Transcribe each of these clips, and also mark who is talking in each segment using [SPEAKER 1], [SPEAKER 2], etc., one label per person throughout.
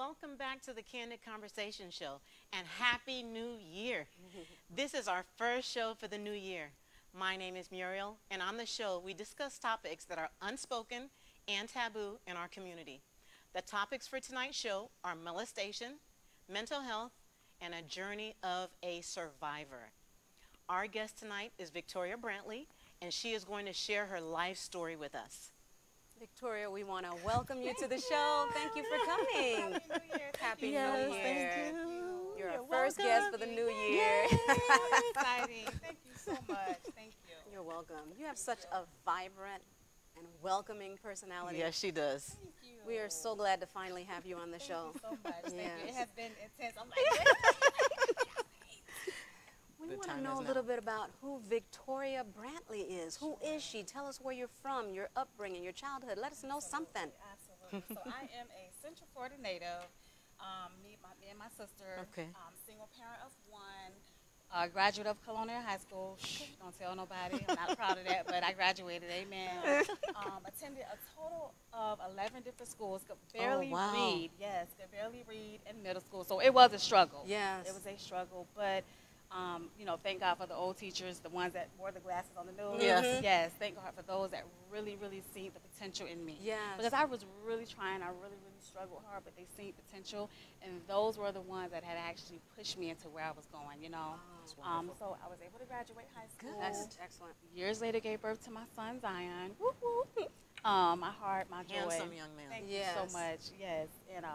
[SPEAKER 1] Welcome back to the Candid Conversations Show, and Happy New Year. This is our first show for the new year. My name is Muriel, and on the show we discuss topics that are unspoken and taboo in our community. The topics for tonight's show are molestation, mental health, and a journey of a survivor. Our guest tonight is Victoria Brantley, and she is going to share her life story with us.
[SPEAKER 2] Victoria, we want to welcome you to the show. Thank you for coming.
[SPEAKER 3] Happy New Year.
[SPEAKER 2] Happy
[SPEAKER 1] Yes,
[SPEAKER 2] New Year.
[SPEAKER 1] thank you.
[SPEAKER 2] You're our
[SPEAKER 1] You're
[SPEAKER 2] first guest for the new year.
[SPEAKER 3] Exciting. Thank you so much. Thank you.
[SPEAKER 2] You're welcome. You have such a vibrant and welcoming personality.
[SPEAKER 1] Yes, she does.
[SPEAKER 3] Thank you.
[SPEAKER 2] We are so glad to finally have you on the show.
[SPEAKER 3] Thank you so much. Thank you. It
[SPEAKER 2] Yes.
[SPEAKER 3] has been intense. I'm like,
[SPEAKER 2] We
[SPEAKER 1] The
[SPEAKER 2] want to
[SPEAKER 1] time
[SPEAKER 2] know
[SPEAKER 1] is
[SPEAKER 2] a
[SPEAKER 1] now.
[SPEAKER 2] little bit about who Victoria Brantley is. Who is she? Tell us where you're from, your upbringing, your childhood. Let us know something.
[SPEAKER 3] Absolutely. So I am a Central Florida native. Me and my sister.
[SPEAKER 1] Okay.
[SPEAKER 3] Single parent of one. Graduate of Colonial High School. Shh, don't tell nobody. I'm not proud of that, but I graduated. Amen. Attended a total of 11 different schools. Could barely
[SPEAKER 1] wow.
[SPEAKER 3] read. Yes, could barely read in middle school. So it was a struggle.
[SPEAKER 2] Yes.
[SPEAKER 3] It was a struggle, but you know, thank God for the old teachers, the ones that wore the glasses on the news.
[SPEAKER 1] Yes.
[SPEAKER 3] Yes, thank God for those that really, really seen the potential in me.
[SPEAKER 2] Yes.
[SPEAKER 3] Because I was really trying, I really, really struggled hard, but they seen potential, and those were the ones that had actually pushed me into where I was going, you know. So I was able to graduate high school.
[SPEAKER 2] That's excellent.
[SPEAKER 3] Years later, gave birth to my son, Zion. Woo woo. My heart, my joy.
[SPEAKER 1] Handsome young man.
[SPEAKER 3] Thank
[SPEAKER 2] Yes.
[SPEAKER 3] you so much. Yes, and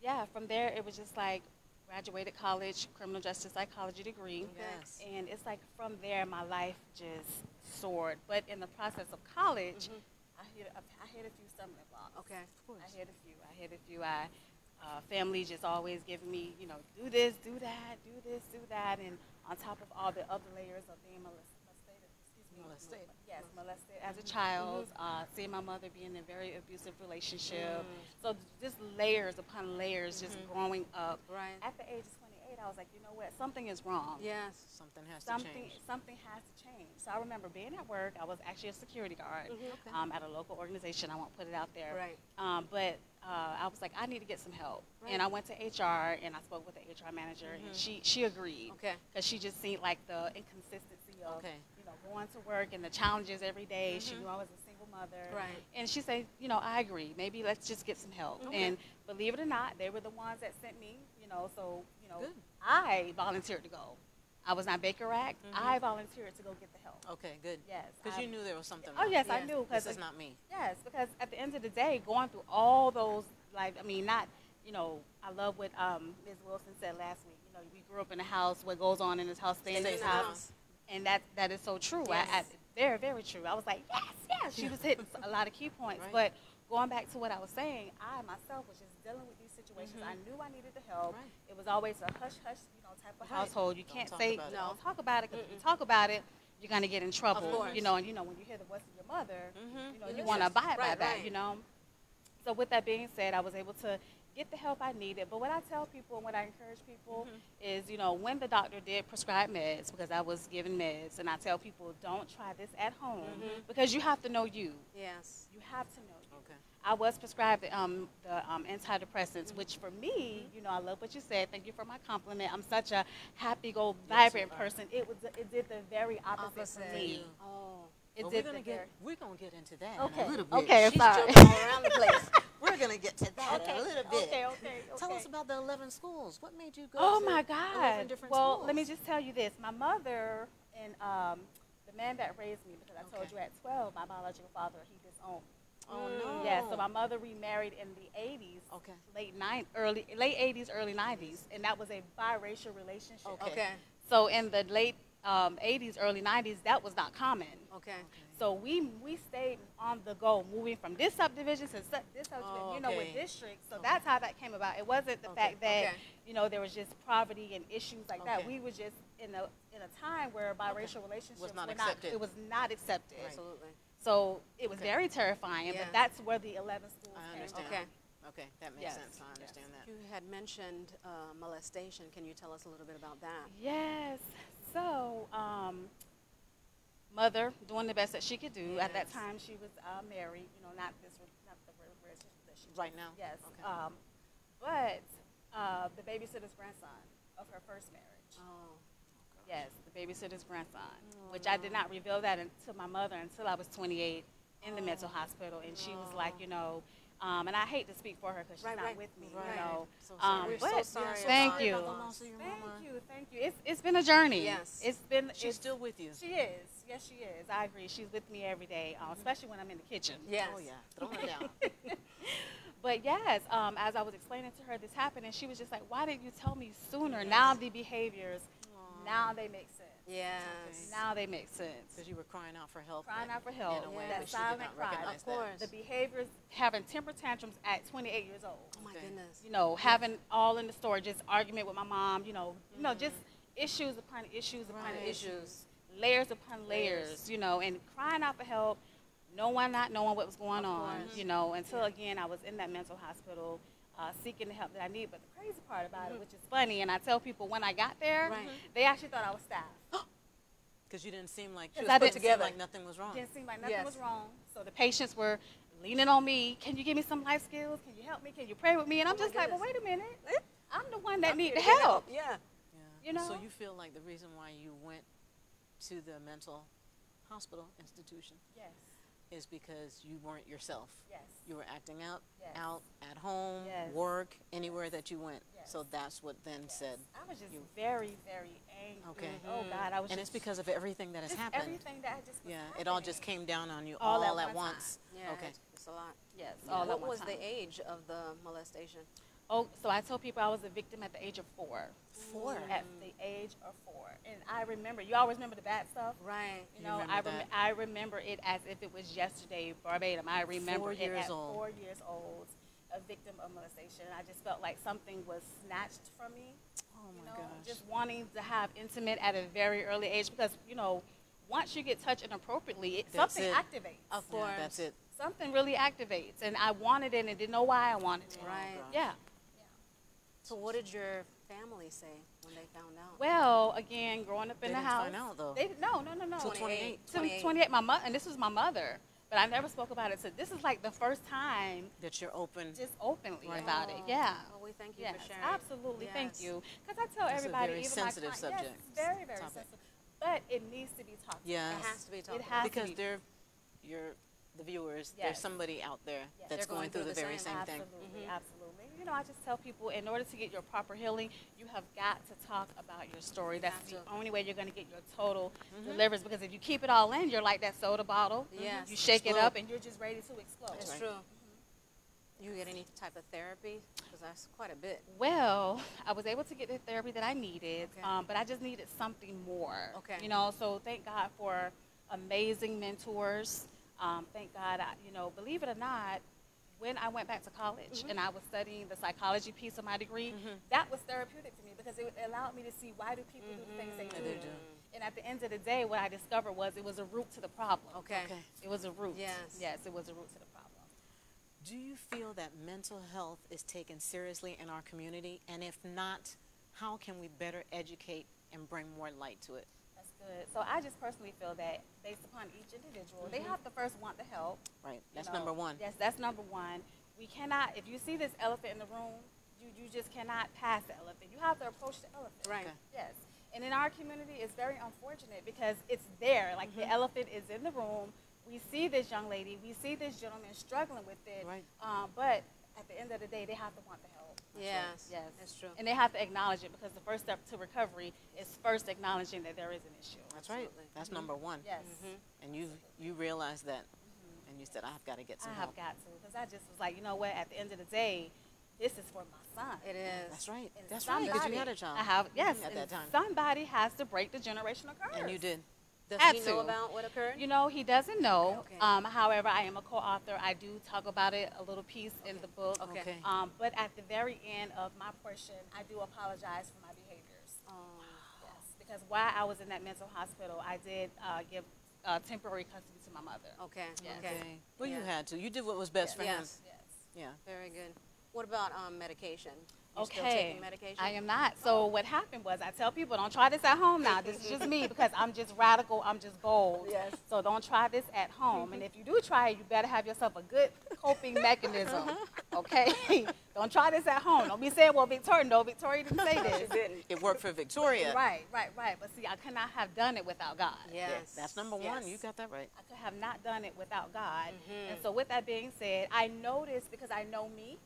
[SPEAKER 3] yeah, from there it was just like graduated college, criminal justice psychology degree.
[SPEAKER 1] Yes.
[SPEAKER 3] And it's like from there my life just soared. But in the process of college, I hit a few stumbling blocks.
[SPEAKER 2] Okay.
[SPEAKER 3] I hit a few. Family just always giving me, you know, do this, do that, do this, do that, and on top of all the other layers of being molested. Yes, molested as a child, seeing my mother be in a very abusive relationship. So just layers upon layers, just growing up.
[SPEAKER 2] Right.
[SPEAKER 3] At the age of 28, I was like, you know what, something is wrong.
[SPEAKER 2] Yes.
[SPEAKER 1] Something has to change.
[SPEAKER 3] Something has to change. So I remember being at work. I was actually a security guard
[SPEAKER 2] Okay.
[SPEAKER 3] at a local organization. I won't put it out there.
[SPEAKER 2] Right.
[SPEAKER 3] But I was like, I need to get some help.
[SPEAKER 2] Right.
[SPEAKER 3] And I went to HR and I spoke with the HR manager, and she agreed.
[SPEAKER 2] Okay.
[SPEAKER 3] Because she just seen like the inconsistency of
[SPEAKER 1] Okay.
[SPEAKER 3] you know, going to work and the challenges every day. She knew I was a single mother.
[SPEAKER 2] Right.
[SPEAKER 3] And she said, you know, I agree. Maybe let's just get some help.
[SPEAKER 2] Okay.
[SPEAKER 3] And believe it or not, they were the ones that sent me, you know, so, you know,
[SPEAKER 1] Good.
[SPEAKER 3] I volunteered to go. I was not Baker Act. I volunteered to go get the help.
[SPEAKER 1] Okay, good.
[SPEAKER 3] Yes.
[SPEAKER 1] Because
[SPEAKER 3] I-
[SPEAKER 1] you knew there was something
[SPEAKER 3] Oh,
[SPEAKER 1] wrong.
[SPEAKER 3] yes, I
[SPEAKER 2] Yeah.
[SPEAKER 3] knew.
[SPEAKER 1] This
[SPEAKER 3] Because
[SPEAKER 1] is not me.
[SPEAKER 3] Yes, because at the end of the day, going through all those, like, I mean, not, you know, I love what Ms. Wilson said last week. You know, we grew up in a house. What goes on in this house stays in
[SPEAKER 1] Stays
[SPEAKER 3] this
[SPEAKER 1] in the
[SPEAKER 3] house.
[SPEAKER 1] house.
[SPEAKER 3] And that is so true.
[SPEAKER 2] Yes.
[SPEAKER 3] Very, very true. I was like, yes. She was hitting a lot of key points.
[SPEAKER 1] Right.
[SPEAKER 3] But going back to what I was saying, I myself was just dealing with these situations. I knew I needed the help.
[SPEAKER 1] Right.
[SPEAKER 3] It was always a hush-hush, you know, type of
[SPEAKER 1] Right.
[SPEAKER 3] household. You
[SPEAKER 1] Don't
[SPEAKER 3] can't
[SPEAKER 1] talk
[SPEAKER 3] say,
[SPEAKER 1] about it.
[SPEAKER 3] no, talk about it, because if you talk about it, you're going to get in trouble.
[SPEAKER 2] course.
[SPEAKER 3] You know, and you know, when you hear the voice of your mother, you know, you
[SPEAKER 2] Yes.
[SPEAKER 3] want to abide by
[SPEAKER 2] Right,
[SPEAKER 3] that,
[SPEAKER 2] right.
[SPEAKER 3] you know. So with that being said, I was able to get the help I needed. But what I tell people and what I encourage people is, you know, when the doctor did prescribe meds, because I was given meds, and I tell people, don't try this at home because you have to know you.
[SPEAKER 2] Yes.
[SPEAKER 3] You have to know you.
[SPEAKER 1] Okay.
[SPEAKER 3] I was prescribed the antidepressants, which for me, you know, I love what you said. Thank you for my compliment. I'm such a happy, go, vibrant person. It did the very opposite for me.
[SPEAKER 2] Oh.
[SPEAKER 3] It
[SPEAKER 1] Well,
[SPEAKER 3] did
[SPEAKER 1] we're gonna get into that
[SPEAKER 3] Okay.
[SPEAKER 1] in a little bit.
[SPEAKER 3] Okay,
[SPEAKER 2] She's
[SPEAKER 3] sorry.
[SPEAKER 2] jumping all around the place.
[SPEAKER 1] We're gonna get to that in a little bit.
[SPEAKER 3] Okay.
[SPEAKER 1] Tell us about the 11 schools. What made you go
[SPEAKER 3] Oh
[SPEAKER 1] to
[SPEAKER 3] my
[SPEAKER 1] 11
[SPEAKER 3] God.
[SPEAKER 1] different
[SPEAKER 3] Well,
[SPEAKER 1] schools?
[SPEAKER 3] let me just tell you this. My mother and the man that raised me, because I told
[SPEAKER 1] Okay.
[SPEAKER 3] you at 12, my biological father, he disowned me.
[SPEAKER 1] Oh no.
[SPEAKER 3] Yeah, so my mother remarried in the 80s,
[SPEAKER 1] Okay.
[SPEAKER 3] late 80s, early 90s, and that was a biracial relationship.
[SPEAKER 1] Okay.
[SPEAKER 2] Okay.
[SPEAKER 3] So in the late 80s, early 90s, that was not common.
[SPEAKER 2] Okay.
[SPEAKER 3] So we stayed on the go, moving from this subdivision to this subdivision,
[SPEAKER 1] Oh,
[SPEAKER 3] you know, with
[SPEAKER 1] okay.
[SPEAKER 3] districts. So that's how that came about. It wasn't the
[SPEAKER 1] Okay.
[SPEAKER 3] fact that,
[SPEAKER 2] Okay.
[SPEAKER 3] you know, there was just poverty and issues like that.
[SPEAKER 1] Okay.
[SPEAKER 3] We were just in a time where biracial relationships
[SPEAKER 1] Was not
[SPEAKER 3] were
[SPEAKER 1] accepted.
[SPEAKER 3] it was not accepted.
[SPEAKER 2] Absolutely.
[SPEAKER 3] So it was
[SPEAKER 1] Okay.
[SPEAKER 3] very terrifying,
[SPEAKER 2] Yeah.
[SPEAKER 3] but that's where the 11 schools
[SPEAKER 1] I
[SPEAKER 3] came
[SPEAKER 1] understand.
[SPEAKER 3] from.
[SPEAKER 2] Okay.
[SPEAKER 1] Okay, that makes
[SPEAKER 3] Yes.
[SPEAKER 1] sense. I understand that.
[SPEAKER 2] You had mentioned molestation. Can you tell us a little bit about that?
[SPEAKER 3] Yes. So, mother doing the best that she could do. At that
[SPEAKER 1] Yes.
[SPEAKER 3] time, she was married. You know, not the relationship that she's
[SPEAKER 1] Right now?
[SPEAKER 3] Yes.
[SPEAKER 1] Okay.
[SPEAKER 3] but the babysitter's grandson of her first marriage.
[SPEAKER 2] Oh.
[SPEAKER 3] Yes, the babysitter's grandson, which I did not reveal that to my mother until I was 28 in the mental hospital, and she was like, you know, and I hate to speak for her because she's not with me, you know.
[SPEAKER 1] So sorry.
[SPEAKER 3] But
[SPEAKER 2] so sorry.
[SPEAKER 3] thank you.
[SPEAKER 1] About the loss of your mama.
[SPEAKER 3] Thank you. It's been a journey.
[SPEAKER 2] Yes.
[SPEAKER 1] She's still with you.
[SPEAKER 3] She is. Yes, she is. I agree. She's with me every day, especially when I'm in the kitchen.
[SPEAKER 2] Yes.
[SPEAKER 1] Oh yeah, throwing it down.
[SPEAKER 3] But yes, as I was explaining to her this happened, and she was just like, "Why didn't you tell me sooner?" Now the behaviors, now they make sense.
[SPEAKER 2] Yes.
[SPEAKER 1] Okay.
[SPEAKER 3] Now they make sense.
[SPEAKER 1] Because you were crying out for help.
[SPEAKER 3] Crying out for help.
[SPEAKER 1] In a way,
[SPEAKER 3] That
[SPEAKER 1] but she did
[SPEAKER 3] silent
[SPEAKER 1] not
[SPEAKER 3] cry.
[SPEAKER 1] recognize
[SPEAKER 2] Of course.
[SPEAKER 3] The behaviors, having temper tantrums at 28 years old.
[SPEAKER 2] Oh my
[SPEAKER 1] Okay.
[SPEAKER 2] goodness.
[SPEAKER 3] You know, having all in the store, just argument with my mom. You know, just issues upon issues upon
[SPEAKER 2] Right.
[SPEAKER 3] issues, layers upon layers. You know, and crying out for help. No one not knowing what was going on.
[SPEAKER 2] course.
[SPEAKER 3] You know, until again I was in that mental hospital. Seeking the help that I need, but the crazy part about it, which is funny, and I tell people when I got there,
[SPEAKER 2] Right.
[SPEAKER 3] they actually thought I was staff.
[SPEAKER 1] Because you didn't seem like
[SPEAKER 3] Because I
[SPEAKER 1] put
[SPEAKER 3] didn't
[SPEAKER 1] together like nothing was wrong.
[SPEAKER 3] Didn't seem like nothing
[SPEAKER 2] Yes.
[SPEAKER 3] was wrong. So the patients were leaning on me. Can you give me some life skills? Can you help me? Can you pray with me? And I'm
[SPEAKER 2] my
[SPEAKER 3] just like, well,
[SPEAKER 2] goodness.
[SPEAKER 3] wait a minute. I'm the one that
[SPEAKER 2] I'm
[SPEAKER 3] need
[SPEAKER 2] here
[SPEAKER 3] the
[SPEAKER 2] to get
[SPEAKER 3] help.
[SPEAKER 2] Yeah.
[SPEAKER 1] Yeah.
[SPEAKER 3] You know?
[SPEAKER 1] So you feel like the reason why you went to the mental hospital institution
[SPEAKER 3] Yes.
[SPEAKER 1] is because you weren't yourself.
[SPEAKER 3] Yes.
[SPEAKER 1] You were acting out,
[SPEAKER 3] Yes.
[SPEAKER 1] out at home,
[SPEAKER 3] Yes.
[SPEAKER 1] work, anywhere that you went.
[SPEAKER 3] Yes.
[SPEAKER 1] So that's what then
[SPEAKER 3] Yes.
[SPEAKER 1] said.
[SPEAKER 3] I was just very, very angry.
[SPEAKER 1] Okay.
[SPEAKER 3] Oh God, I was
[SPEAKER 1] And
[SPEAKER 3] just
[SPEAKER 1] it's because of everything that has
[SPEAKER 3] just
[SPEAKER 1] happened.
[SPEAKER 3] everything that just was
[SPEAKER 1] Yeah, it all just
[SPEAKER 3] happening.
[SPEAKER 1] came down on you
[SPEAKER 3] All
[SPEAKER 1] all,
[SPEAKER 3] at
[SPEAKER 1] at
[SPEAKER 3] one
[SPEAKER 1] once.
[SPEAKER 2] Yeah.
[SPEAKER 1] Okay.
[SPEAKER 2] It's a lot.
[SPEAKER 3] Yes.
[SPEAKER 1] Yeah.
[SPEAKER 3] All at
[SPEAKER 2] What
[SPEAKER 3] one
[SPEAKER 2] was
[SPEAKER 3] time.
[SPEAKER 2] the age of the molestation?
[SPEAKER 3] Oh, so I told people I was a victim at the age of 4.
[SPEAKER 1] 4.
[SPEAKER 3] At the age of 4, and I remember. You always remember the bad stuff.
[SPEAKER 2] Right.
[SPEAKER 3] You
[SPEAKER 1] You
[SPEAKER 3] know,
[SPEAKER 1] remember that?
[SPEAKER 3] I remember it as if it was yesterday, verbatim. I remember
[SPEAKER 1] 4
[SPEAKER 3] it
[SPEAKER 1] years
[SPEAKER 3] at
[SPEAKER 1] old.
[SPEAKER 3] 4 years old, a victim of molestation. I just felt like something was snatched from me.
[SPEAKER 1] Oh
[SPEAKER 3] You
[SPEAKER 1] my
[SPEAKER 3] know,
[SPEAKER 1] gosh.
[SPEAKER 3] just wanting to have intimate at a very early age because, you know, once you get touched inappropriately,
[SPEAKER 1] That's
[SPEAKER 3] something
[SPEAKER 1] it.
[SPEAKER 3] activates.
[SPEAKER 2] Of
[SPEAKER 1] Yeah,
[SPEAKER 2] course.
[SPEAKER 1] that's it.
[SPEAKER 3] Something really activates, and I wanted it and didn't know why I wanted it.
[SPEAKER 2] Right.
[SPEAKER 1] gosh.
[SPEAKER 3] Yeah.
[SPEAKER 2] So what did your family say when they found out?
[SPEAKER 3] Well, again, growing up
[SPEAKER 1] They
[SPEAKER 3] in the
[SPEAKER 1] didn't
[SPEAKER 3] house.
[SPEAKER 1] find out, though.
[SPEAKER 3] They, no.
[SPEAKER 1] Till 28.
[SPEAKER 3] 28. My mother, and this was my mother, but I never spoke about it. So this is like the first time,
[SPEAKER 1] That you're open.
[SPEAKER 3] just openly
[SPEAKER 1] Right.
[SPEAKER 3] about it.
[SPEAKER 2] Oh,
[SPEAKER 3] Yeah.
[SPEAKER 2] Well, we thank you
[SPEAKER 3] Yes,
[SPEAKER 2] for sharing.
[SPEAKER 3] absolutely. Thank
[SPEAKER 2] Yes.
[SPEAKER 3] you. Because I tell
[SPEAKER 1] That's a
[SPEAKER 3] everybody,
[SPEAKER 1] very
[SPEAKER 3] even
[SPEAKER 1] sensitive
[SPEAKER 3] my clients,
[SPEAKER 1] subject.
[SPEAKER 3] yes, very, very
[SPEAKER 1] Topic.
[SPEAKER 3] sensitive. But it needs to be talked
[SPEAKER 1] Yes.
[SPEAKER 2] It has to be talked
[SPEAKER 3] It
[SPEAKER 2] about.
[SPEAKER 3] has
[SPEAKER 1] Because
[SPEAKER 3] to be.
[SPEAKER 1] the viewers,
[SPEAKER 3] Yes.
[SPEAKER 1] there's somebody out there
[SPEAKER 3] Yes.
[SPEAKER 1] that's
[SPEAKER 2] They're
[SPEAKER 1] going through the very same thing.
[SPEAKER 3] Absolutely, absolutely. You know, I just tell people, in order to get your proper healing, you have got to talk about your story. That's
[SPEAKER 2] have
[SPEAKER 3] the
[SPEAKER 2] to.
[SPEAKER 3] only way you're going to get your total deliverance. Because if you keep it all in, you're like that soda bottle.
[SPEAKER 2] Yes.
[SPEAKER 3] You shake it
[SPEAKER 1] Explode.
[SPEAKER 3] up, and you're just ready to explode.
[SPEAKER 2] It's
[SPEAKER 1] right.
[SPEAKER 2] true. You get any type of therapy? Because that's quite a bit.
[SPEAKER 3] Well, I was able to get the therapy that I needed,
[SPEAKER 2] Okay.
[SPEAKER 3] but I just needed something more.
[SPEAKER 2] Okay.
[SPEAKER 3] You know, so thank God for amazing mentors. Thank God, you know, believe it or not, when I went back to college and I was studying the psychology piece of my degree, that was therapeutic to me because it allowed me to see why do people do the things they do.
[SPEAKER 1] They do.
[SPEAKER 3] And at the end of the day, what I discovered was it was a root to the problem.
[SPEAKER 2] Okay.
[SPEAKER 1] Okay.
[SPEAKER 3] It was a root.
[SPEAKER 2] Yes.
[SPEAKER 3] Yes, it was a root to the problem.
[SPEAKER 1] Do you feel that mental health is taken seriously in our community? And if not, how can we better educate and bring more light to it?
[SPEAKER 3] That's good. So I just personally feel that based upon each individual, they have to first want the help.
[SPEAKER 1] Right.
[SPEAKER 3] You
[SPEAKER 1] That's
[SPEAKER 3] know,
[SPEAKER 1] number one.
[SPEAKER 3] Yes, that's number one. We cannot, if you see this elephant in the room, you just cannot pass the elephant. You have to approach the elephant.
[SPEAKER 2] Right.
[SPEAKER 1] Okay.
[SPEAKER 3] Yes. And in our community, it's very unfortunate because it's there. Like the elephant is in the room. We see this young lady, we see this gentleman struggling with it.
[SPEAKER 1] Right.
[SPEAKER 3] But at the end of the day, they have to want the help.
[SPEAKER 2] Yes.
[SPEAKER 3] Yes.
[SPEAKER 2] That's true.
[SPEAKER 3] And they have to acknowledge it because the first step to recovery is first acknowledging that there is an issue.
[SPEAKER 1] That's right.
[SPEAKER 2] Absolutely.
[SPEAKER 1] That's number one.
[SPEAKER 3] Yes.
[SPEAKER 1] And you realized that, and you said, I've got to get some
[SPEAKER 3] I
[SPEAKER 1] help.
[SPEAKER 3] have got to because I just was like, you know what? At the end of the day, this is for my son.
[SPEAKER 2] It is.
[SPEAKER 1] That's right.
[SPEAKER 3] And
[SPEAKER 1] That's right. Because you
[SPEAKER 3] somebody-
[SPEAKER 1] had a child.
[SPEAKER 3] I have, yes.
[SPEAKER 1] At
[SPEAKER 3] and
[SPEAKER 1] that time.
[SPEAKER 3] Somebody has to break the generational curse.
[SPEAKER 1] And you did.
[SPEAKER 2] Does
[SPEAKER 3] Had
[SPEAKER 2] he know
[SPEAKER 3] to.
[SPEAKER 2] about what occurred?
[SPEAKER 3] You know, he doesn't know.
[SPEAKER 2] Okay.
[SPEAKER 3] However, I am a co-author. I do talk about it, a little piece in the book.
[SPEAKER 2] Okay.
[SPEAKER 1] Okay.
[SPEAKER 3] But at the very end of my portion, I do apologize for my behaviors.
[SPEAKER 2] Oh.
[SPEAKER 3] Yes, because while I was in that mental hospital, I did give temporary custody to my mother.
[SPEAKER 2] Okay.
[SPEAKER 3] Yes.
[SPEAKER 2] Okay.
[SPEAKER 1] Well, you
[SPEAKER 2] Yeah.
[SPEAKER 1] had to. You did what was best for him.
[SPEAKER 2] Yes.
[SPEAKER 3] Yes.
[SPEAKER 1] Yeah.
[SPEAKER 2] Very good. What about medication? You still
[SPEAKER 3] Okay.
[SPEAKER 2] taking medication?
[SPEAKER 3] I am not. So what happened was I tell people don't try this at home now. This is just me because I'm just radical. I'm just bold.
[SPEAKER 2] Yes.
[SPEAKER 3] So don't try this at home. And if you do try it, you better have yourself a good coping mechanism. Okay? Don't try this at home. Don't be saying, well, Victoria, no, Victoria didn't say this.
[SPEAKER 2] She didn't.
[SPEAKER 1] It worked for Victoria.
[SPEAKER 3] Right. But see, I could not have done it without God.
[SPEAKER 2] Yes.
[SPEAKER 1] That's number one. You got that right.
[SPEAKER 3] I could have not done it without God. And so with that being said, I noticed, because I know me,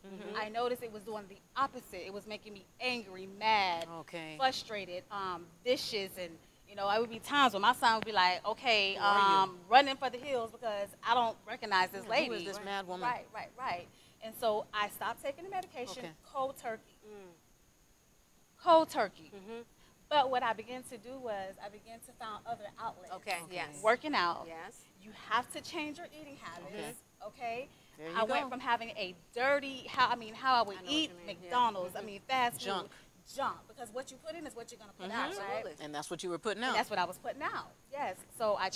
[SPEAKER 3] I noticed it was doing the opposite. It was making me angry, mad, frustrated, vicious, and I would be times when my son would be like, okay, running for the hills because I don't recognize this lady.
[SPEAKER 1] Who is this mad woman?
[SPEAKER 3] Right. And so I stopped taking the medication cold turkey. Cold turkey. But what I began to do was I began to find other outlets.
[SPEAKER 2] Okay. Yes.
[SPEAKER 3] Working out.
[SPEAKER 2] Yes.
[SPEAKER 3] You have to change your eating habits. Okay.
[SPEAKER 1] There you
[SPEAKER 3] I
[SPEAKER 1] go.
[SPEAKER 3] went from having a dirty, how I would eat McDonald's, fast food. Junk, because what you put in is what you're going to put out, right?
[SPEAKER 1] And that's what you were putting out.
[SPEAKER 3] And that's what I was putting out, yes. So I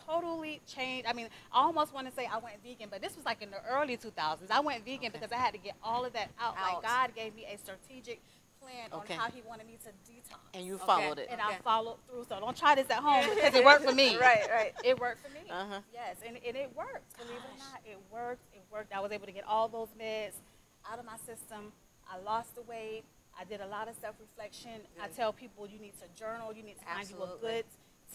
[SPEAKER 3] totally changed. I almost want to say I went vegan, but this was like in the early 2000s. I went vegan because I had to get all of that out. Like God gave me a strategic plan on how he wanted me to detox.
[SPEAKER 1] And you followed it.
[SPEAKER 3] And I followed through. So don't try this at home because it worked for me.
[SPEAKER 2] Right.
[SPEAKER 3] It worked for me. Yes, and it worked. Believe it or not, it worked. I was able to get all those meds out of my system. I lost the weight. I did a lot of self-reflection. I tell people you need to journal. You need to find you a good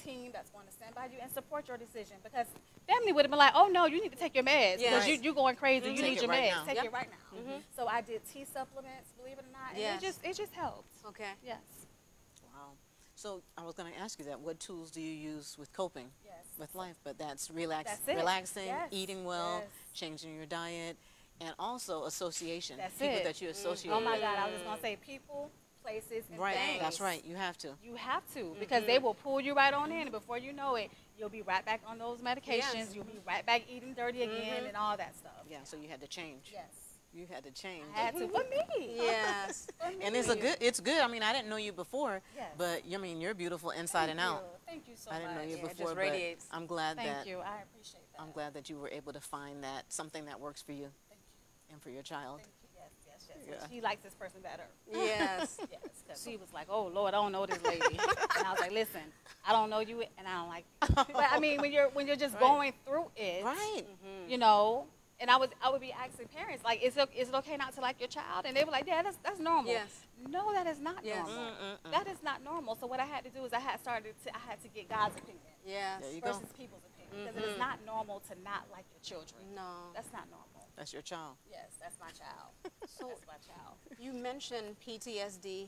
[SPEAKER 3] team that's going to stand by you and support your decision. Because family would have been like, oh, no, you need to take your meds. Because you're going crazy. You need your meds. Take it right now. So I did tea supplements, believe it or not. And it just helped.
[SPEAKER 2] Okay.
[SPEAKER 3] Yes.
[SPEAKER 1] Wow. So I was going to ask you that. What tools do you use with coping with life? But that's relaxing, eating well, changing your diet, and also association. People that you associate
[SPEAKER 3] Oh, my
[SPEAKER 1] with.
[SPEAKER 3] God. I was just going to say people, places, and things.
[SPEAKER 1] That's right. You have to.
[SPEAKER 3] You have to, because they will pull you right on in, and before you know it, you'll be right back on those medications. You'll be right back eating dirty again and all that stuff.
[SPEAKER 1] Yeah, so you had to change.
[SPEAKER 3] Yes.
[SPEAKER 1] You had to change.
[SPEAKER 3] I had to. For me.
[SPEAKER 2] Yes.
[SPEAKER 1] And it's good. I mean, I didn't know you before, but you're beautiful inside and out.
[SPEAKER 3] Thank you so
[SPEAKER 1] I didn't know you
[SPEAKER 2] it
[SPEAKER 1] before,
[SPEAKER 2] just radiates.
[SPEAKER 1] but I'm glad
[SPEAKER 3] Thank you. I appreciate that.
[SPEAKER 1] I'm glad that you were able to find something that works for you. And for your child.
[SPEAKER 3] Thank you. Yes. Yeah. She likes this person better.
[SPEAKER 2] Yes.
[SPEAKER 3] Because she was like, oh, Lord, I don't know this lady. And I was like, listen, I don't know you, and I don't like you. But, I mean, when you're just going through it, and I would be asking parents, like, is it okay not to like your child? And they were like, yeah, that's normal.
[SPEAKER 2] Yes.
[SPEAKER 3] No, that is not normal. That is not normal. So what I had to do is I had to get God's opinion.
[SPEAKER 2] Yes.
[SPEAKER 1] There you
[SPEAKER 3] versus
[SPEAKER 1] go.
[SPEAKER 3] people's opinion. Because it is not normal to not like your children.
[SPEAKER 2] No.
[SPEAKER 3] That's not normal.
[SPEAKER 1] That's your child.
[SPEAKER 3] Yes, that's my child.
[SPEAKER 2] So
[SPEAKER 3] that's my child.
[SPEAKER 2] you mentioned PTSD.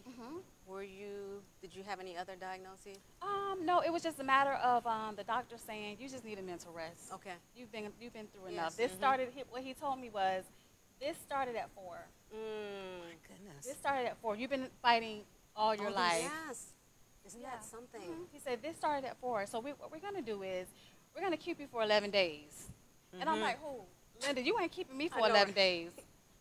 [SPEAKER 2] Did you have any other diagnoses?
[SPEAKER 3] No, it was just a matter of the doctor saying you just need a mental rest.
[SPEAKER 2] Okay.
[SPEAKER 3] You've been through enough. This started. What he told me was, this started at 4.
[SPEAKER 1] My goodness.
[SPEAKER 3] This started at 4. You've been fighting all your life.
[SPEAKER 2] Yes. Isn't that something?
[SPEAKER 3] He said this started at 4. So what we're gonna do is we're gonna keep you for 11 days. And I'm like, who? Linda, you ain't keeping me for 11 days.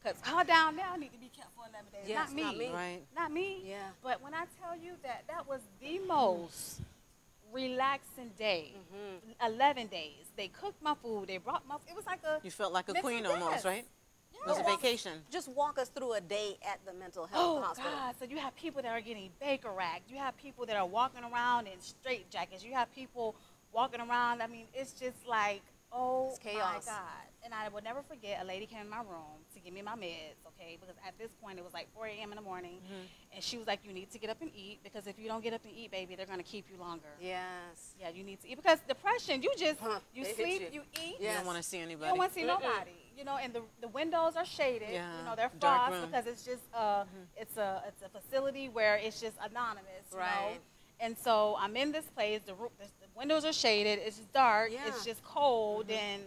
[SPEAKER 3] Because her down there need to be kept for 11 days.
[SPEAKER 2] Yes,
[SPEAKER 3] not me.
[SPEAKER 2] not me.
[SPEAKER 1] Right.
[SPEAKER 3] Not me.
[SPEAKER 2] Yeah.
[SPEAKER 3] But when I tell you that was the most relaxing day, 11 days. They cooked my food. They brought my it was like a
[SPEAKER 1] You felt like a
[SPEAKER 3] mental
[SPEAKER 1] queen
[SPEAKER 3] rest.
[SPEAKER 1] almost, right?
[SPEAKER 3] Yeah.
[SPEAKER 1] It was a vacation.
[SPEAKER 2] Just walk us through a day at the mental health hospital.
[SPEAKER 3] God. So you have people that are getting Baker racked. You have people that are walking around in straight jackets. You have people walking around. I mean, it's just like, oh,
[SPEAKER 2] It's chaos.
[SPEAKER 3] my God. And I will never forget, a lady came in my room to give me my meds, okay? Because at this point, it was like 4 a.m. in the morning. And she was like, you need to get up and eat. Because if you don't get up and eat, baby, they're going to keep you longer.
[SPEAKER 2] Yes.
[SPEAKER 3] Yeah, you need to eat. Because depression, you just, you
[SPEAKER 2] They hit
[SPEAKER 3] sleep,
[SPEAKER 2] you.
[SPEAKER 3] you eat.
[SPEAKER 1] You
[SPEAKER 2] Yes.
[SPEAKER 1] don't want to see
[SPEAKER 3] You
[SPEAKER 1] anybody.
[SPEAKER 3] don't want to see nobody, and the windows are shaded.
[SPEAKER 1] Yeah,
[SPEAKER 3] You know, they're
[SPEAKER 1] dark
[SPEAKER 3] frost
[SPEAKER 1] room.
[SPEAKER 3] because it's just it's a facility where it's just anonymous, you know.
[SPEAKER 2] Right.
[SPEAKER 3] And so I'm in this place. The windows are shaded. It's just dark.
[SPEAKER 2] Yeah.
[SPEAKER 3] It's just cold, and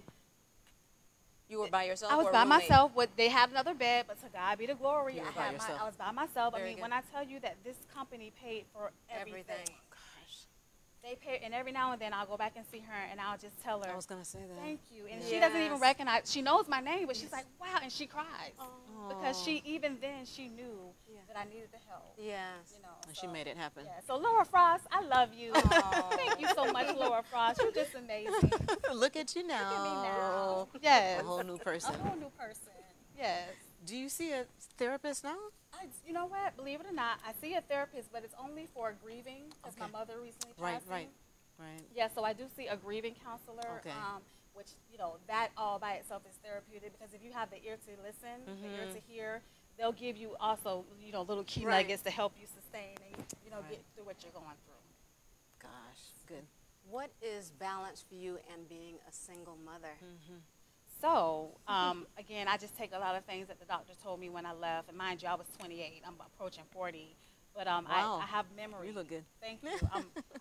[SPEAKER 2] You were by yourself?
[SPEAKER 3] I was
[SPEAKER 2] or a
[SPEAKER 3] by
[SPEAKER 2] roommate?
[SPEAKER 3] myself. They had another bed, but to God be the glory.
[SPEAKER 1] You were
[SPEAKER 3] I
[SPEAKER 1] by
[SPEAKER 3] had
[SPEAKER 1] yourself.
[SPEAKER 3] I was by myself.
[SPEAKER 2] Very
[SPEAKER 3] I mean,
[SPEAKER 2] good.
[SPEAKER 3] when I tell you that this company paid for everything.
[SPEAKER 1] Gosh,
[SPEAKER 3] They pay, and every now and then I'll go back and see her, and I'll just tell her,
[SPEAKER 1] I was going to say that.
[SPEAKER 3] thank you. And she doesn't even
[SPEAKER 2] Yes.
[SPEAKER 3] recognize, she knows my name, but she's like, wow, and she cries. Because even then, she knew that I needed the help.
[SPEAKER 2] Yes.
[SPEAKER 3] You know,
[SPEAKER 1] And she made it happen.
[SPEAKER 3] Yeah. So Laura Frost, I love you. Thank you so much, Laura Frost. You're just amazing.
[SPEAKER 1] Look at you now.
[SPEAKER 3] Look at me now. Yes.
[SPEAKER 1] A whole new person.
[SPEAKER 3] A whole new person. Yes.
[SPEAKER 1] Do you see a therapist now?
[SPEAKER 3] You know what? Believe it or not, I see a therapist, but it's only for grieving because my mother recently passed.
[SPEAKER 1] Right.
[SPEAKER 3] Yeah, so I do see a grieving counselor,
[SPEAKER 1] Okay.
[SPEAKER 3] which, that all by itself is therapeutic because if you have the ear to listen, the ear to hear, they'll give you also, you know, little key
[SPEAKER 2] Right.
[SPEAKER 3] nuggets to help you sustain and, you know,
[SPEAKER 1] Right.
[SPEAKER 3] get through what you're going through.
[SPEAKER 1] Gosh, good.
[SPEAKER 2] What is balance for you and being a single mother?
[SPEAKER 3] So, again, I just take a lot of things that the doctor told me when I left. And mind you, I was 28. I'm approaching 40. But
[SPEAKER 1] Wow.
[SPEAKER 3] I have memory.
[SPEAKER 1] You look good.
[SPEAKER 3] Thank you.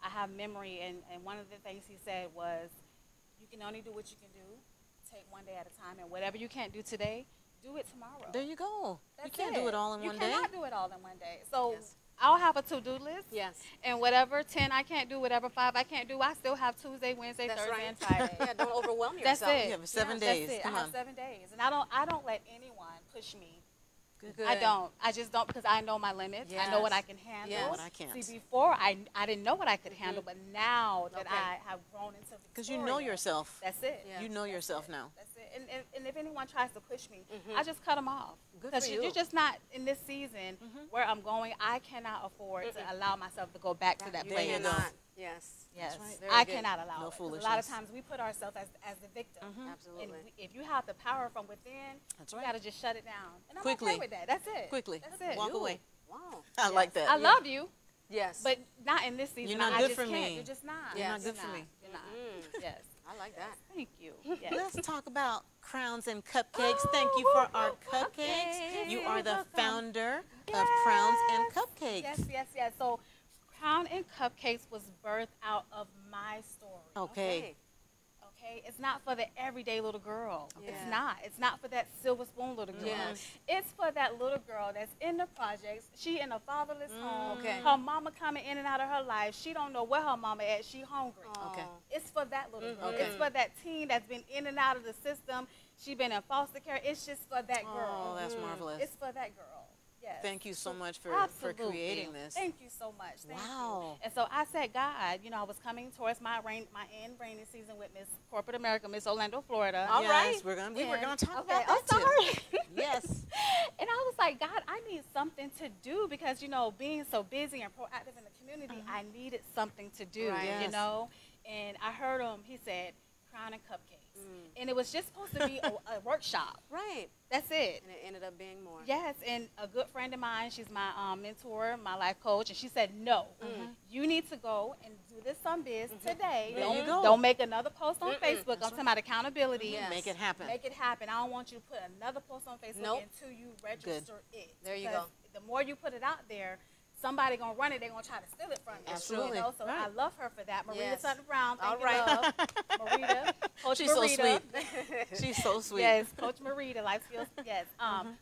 [SPEAKER 3] I have memory. And one of the things he said was, you can only do what you can do. Take one day at a time. And whatever you can't do today, do it tomorrow.
[SPEAKER 1] There you go.
[SPEAKER 3] That's
[SPEAKER 1] you can't do it all in one day.
[SPEAKER 3] You cannot do it all in one day. So
[SPEAKER 2] Yes.
[SPEAKER 3] I'll have a to-do list.
[SPEAKER 2] Yes.
[SPEAKER 3] And whatever 10 I can't do, whatever 5 I can't do, I still have Tuesday, Wednesday,
[SPEAKER 2] That's
[SPEAKER 3] Thursday,
[SPEAKER 2] right.
[SPEAKER 3] and Friday.
[SPEAKER 2] Yeah, don't overwhelm
[SPEAKER 3] That's
[SPEAKER 2] yourself.
[SPEAKER 3] it.
[SPEAKER 1] You have 7
[SPEAKER 3] That's
[SPEAKER 1] days.
[SPEAKER 3] it.
[SPEAKER 1] Come
[SPEAKER 3] I have
[SPEAKER 1] on.
[SPEAKER 3] 7 days, and I don't let anyone push me.
[SPEAKER 2] Good.
[SPEAKER 3] I don't. I just don't, because I know my limits. I know what I
[SPEAKER 2] Yes.
[SPEAKER 3] can handle.
[SPEAKER 2] Yes.
[SPEAKER 1] What I can't.
[SPEAKER 3] See, before I didn't know what I could handle, but now that
[SPEAKER 2] Okay.
[SPEAKER 3] I have grown into Victoria,
[SPEAKER 1] Because you know yourself.
[SPEAKER 3] That's it.
[SPEAKER 2] Yeah.
[SPEAKER 1] You know
[SPEAKER 3] That's
[SPEAKER 1] yourself
[SPEAKER 3] it.
[SPEAKER 1] now.
[SPEAKER 3] That's it. And if anyone tries to push me, I just cut them off.
[SPEAKER 2] Good
[SPEAKER 3] Because
[SPEAKER 2] for you.
[SPEAKER 3] you're just not in this season where I'm going. I cannot afford to allow myself to go back to that
[SPEAKER 2] You
[SPEAKER 1] There you
[SPEAKER 3] place.
[SPEAKER 1] go.
[SPEAKER 2] cannot. Yes.
[SPEAKER 3] Yes,
[SPEAKER 1] right.
[SPEAKER 2] Very
[SPEAKER 3] I
[SPEAKER 2] good.
[SPEAKER 3] cannot allow
[SPEAKER 1] No
[SPEAKER 3] it. 'Cause a lot of
[SPEAKER 1] foolishness.
[SPEAKER 3] times we put ourselves as the victim.
[SPEAKER 2] Absolutely.
[SPEAKER 3] And if you have the power from within,
[SPEAKER 1] That's
[SPEAKER 3] you
[SPEAKER 1] right.
[SPEAKER 3] got to just shut it down. And I'm
[SPEAKER 1] Quickly.
[SPEAKER 3] okay with that. That's it.
[SPEAKER 1] Quickly.
[SPEAKER 3] That's it.
[SPEAKER 1] Walk
[SPEAKER 2] You.
[SPEAKER 1] away.
[SPEAKER 2] Wow.
[SPEAKER 1] I like that.
[SPEAKER 3] I love you,
[SPEAKER 2] Yes.
[SPEAKER 3] but not in this season.
[SPEAKER 1] You're not
[SPEAKER 3] I
[SPEAKER 1] good
[SPEAKER 3] just
[SPEAKER 1] for
[SPEAKER 3] can't.
[SPEAKER 1] me.
[SPEAKER 3] You're just not.
[SPEAKER 2] You're not
[SPEAKER 1] good for me.
[SPEAKER 3] You're not. Yes.
[SPEAKER 2] I like that.
[SPEAKER 3] Thank you. Yes.
[SPEAKER 1] Let's talk about crowns and cupcakes. Thank you for our cupcakes.
[SPEAKER 3] cupcakes.
[SPEAKER 1] You are the
[SPEAKER 3] You're welcome.
[SPEAKER 1] founder of Crowns and
[SPEAKER 3] Yes.
[SPEAKER 1] Cupcakes.
[SPEAKER 3] Yes. So, Crown and Cupcakes was birthed out of my story.
[SPEAKER 1] Okay.
[SPEAKER 3] Okay, it's not for the everyday little girl.
[SPEAKER 2] Yeah.
[SPEAKER 3] It's not. It's not for that silver spoon little girl.
[SPEAKER 2] Yes.
[SPEAKER 3] It's for that little girl that's in the projects. She in a fatherless home.
[SPEAKER 2] Okay.
[SPEAKER 3] Her mama coming in and out of her life. She don't know where her mama at. She hungry.
[SPEAKER 1] Okay.
[SPEAKER 3] It's for that little girl.
[SPEAKER 1] Okay.
[SPEAKER 3] It's for that teen that's been in and out of the system. She been in foster care. It's just for that girl.
[SPEAKER 1] Oh, that's marvelous.
[SPEAKER 3] It's for that girl. Yes.
[SPEAKER 1] Thank you so much for
[SPEAKER 3] Absolutely.
[SPEAKER 1] creating this.
[SPEAKER 3] Thank you so much. Thank
[SPEAKER 1] Wow.
[SPEAKER 3] you. And so I said, God, you know, I was coming towards my end rainy season with Miss Corporate America, Miss Orlando, Florida.
[SPEAKER 2] All
[SPEAKER 1] yes,
[SPEAKER 2] right.
[SPEAKER 1] we were gonna talk
[SPEAKER 3] Okay,
[SPEAKER 1] about
[SPEAKER 3] I'm
[SPEAKER 1] that too.
[SPEAKER 3] sorry.
[SPEAKER 1] Yes.
[SPEAKER 3] And I was like, God, I need something to do because, you know, being so busy and proactive in the community, I needed something to do,
[SPEAKER 2] Right.
[SPEAKER 3] you
[SPEAKER 1] Yes.
[SPEAKER 3] know. And I heard him, he said, Crown and Cupcakes. And it was just supposed to be a workshop.
[SPEAKER 2] Right.
[SPEAKER 3] That's it.
[SPEAKER 2] And it ended up being more.
[SPEAKER 3] Yes, and a good friend of mine, she's my mentor, my life coach, and she said, no, you need to go and do this some biz today.
[SPEAKER 1] There
[SPEAKER 3] don't,
[SPEAKER 1] you go.
[SPEAKER 3] don't make another post on Facebook. I'm talking about accountability.
[SPEAKER 2] Yes.
[SPEAKER 1] Make it happen.
[SPEAKER 3] Make it happen. I don't want you to put another post on Facebook
[SPEAKER 2] Nope.
[SPEAKER 3] until you register it.
[SPEAKER 2] There you
[SPEAKER 3] Because
[SPEAKER 2] go.
[SPEAKER 3] the more you put it out there, somebody gonna run it. They're gonna try to steal it from you.
[SPEAKER 1] Absolutely.
[SPEAKER 3] You know? So
[SPEAKER 1] Right.
[SPEAKER 3] I love her for that. Marita
[SPEAKER 2] Yes.
[SPEAKER 3] Sutton Brown. Thank
[SPEAKER 2] All
[SPEAKER 3] you,
[SPEAKER 2] right.
[SPEAKER 3] love. Marita. Coach
[SPEAKER 1] She's so
[SPEAKER 3] Marita.
[SPEAKER 1] sweet. She's so sweet.
[SPEAKER 3] Yes, Coach Marita, Life Skills. Yes.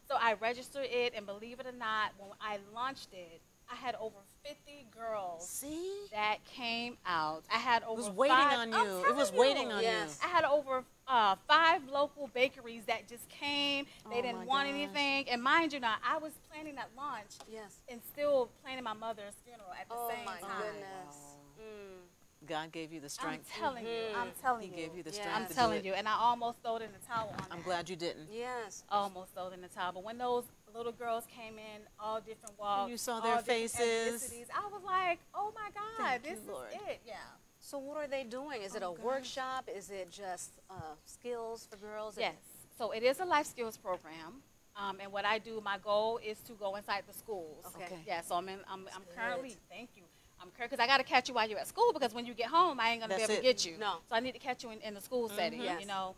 [SPEAKER 3] So I registered it, and believe it or not, when I launched it, I had over 50 girls
[SPEAKER 1] See?
[SPEAKER 3] that came out. I had over
[SPEAKER 1] It was waiting
[SPEAKER 3] 5
[SPEAKER 1] on
[SPEAKER 3] I'm
[SPEAKER 1] you. It
[SPEAKER 3] telling
[SPEAKER 1] was
[SPEAKER 3] you.
[SPEAKER 1] waiting on
[SPEAKER 2] Yes.
[SPEAKER 3] I had over 5 local bakeries that just came. They
[SPEAKER 1] Oh
[SPEAKER 3] didn't
[SPEAKER 1] my
[SPEAKER 3] want
[SPEAKER 1] gosh.
[SPEAKER 3] anything. And mind you now, I was planning that launch
[SPEAKER 2] Yes.
[SPEAKER 3] and still planning my mother's funeral at the
[SPEAKER 2] Oh
[SPEAKER 3] same
[SPEAKER 2] my
[SPEAKER 3] time.
[SPEAKER 2] goodness.
[SPEAKER 1] God gave you the
[SPEAKER 3] I'm
[SPEAKER 1] strength.
[SPEAKER 3] telling you. I'm telling
[SPEAKER 1] He
[SPEAKER 3] you.
[SPEAKER 1] gave you the
[SPEAKER 2] Yes.
[SPEAKER 1] strength
[SPEAKER 3] I'm
[SPEAKER 1] to do
[SPEAKER 3] telling
[SPEAKER 1] it.
[SPEAKER 3] you. And I almost threw it in the towel on
[SPEAKER 1] I'm
[SPEAKER 3] that.
[SPEAKER 1] glad you didn't.
[SPEAKER 2] Yes.
[SPEAKER 3] Almost thrown in the towel. But when those little girls came in, all different walks,
[SPEAKER 1] you saw
[SPEAKER 3] all
[SPEAKER 1] their
[SPEAKER 3] different
[SPEAKER 1] faces.
[SPEAKER 3] ethnicities, I was like, oh my God,
[SPEAKER 1] Thank
[SPEAKER 3] this
[SPEAKER 1] you,
[SPEAKER 3] is
[SPEAKER 1] Lord.
[SPEAKER 3] it. Yeah.
[SPEAKER 2] So what are they doing? Is it a
[SPEAKER 1] Oh, gosh.
[SPEAKER 2] workshop? Is it just skills for girls?
[SPEAKER 3] Yes. So it is a life skills program. And what I do, my goal is to go inside the schools.
[SPEAKER 2] Okay.
[SPEAKER 3] Yeah, so I'm currently, thank you. Because I got to catch you while you're at school, because when you get home, I ain't going to be
[SPEAKER 1] That's
[SPEAKER 3] able to
[SPEAKER 1] it.
[SPEAKER 3] get you.
[SPEAKER 2] No.
[SPEAKER 3] So I need to catch you in the school setting,
[SPEAKER 2] Yes.
[SPEAKER 3] you know.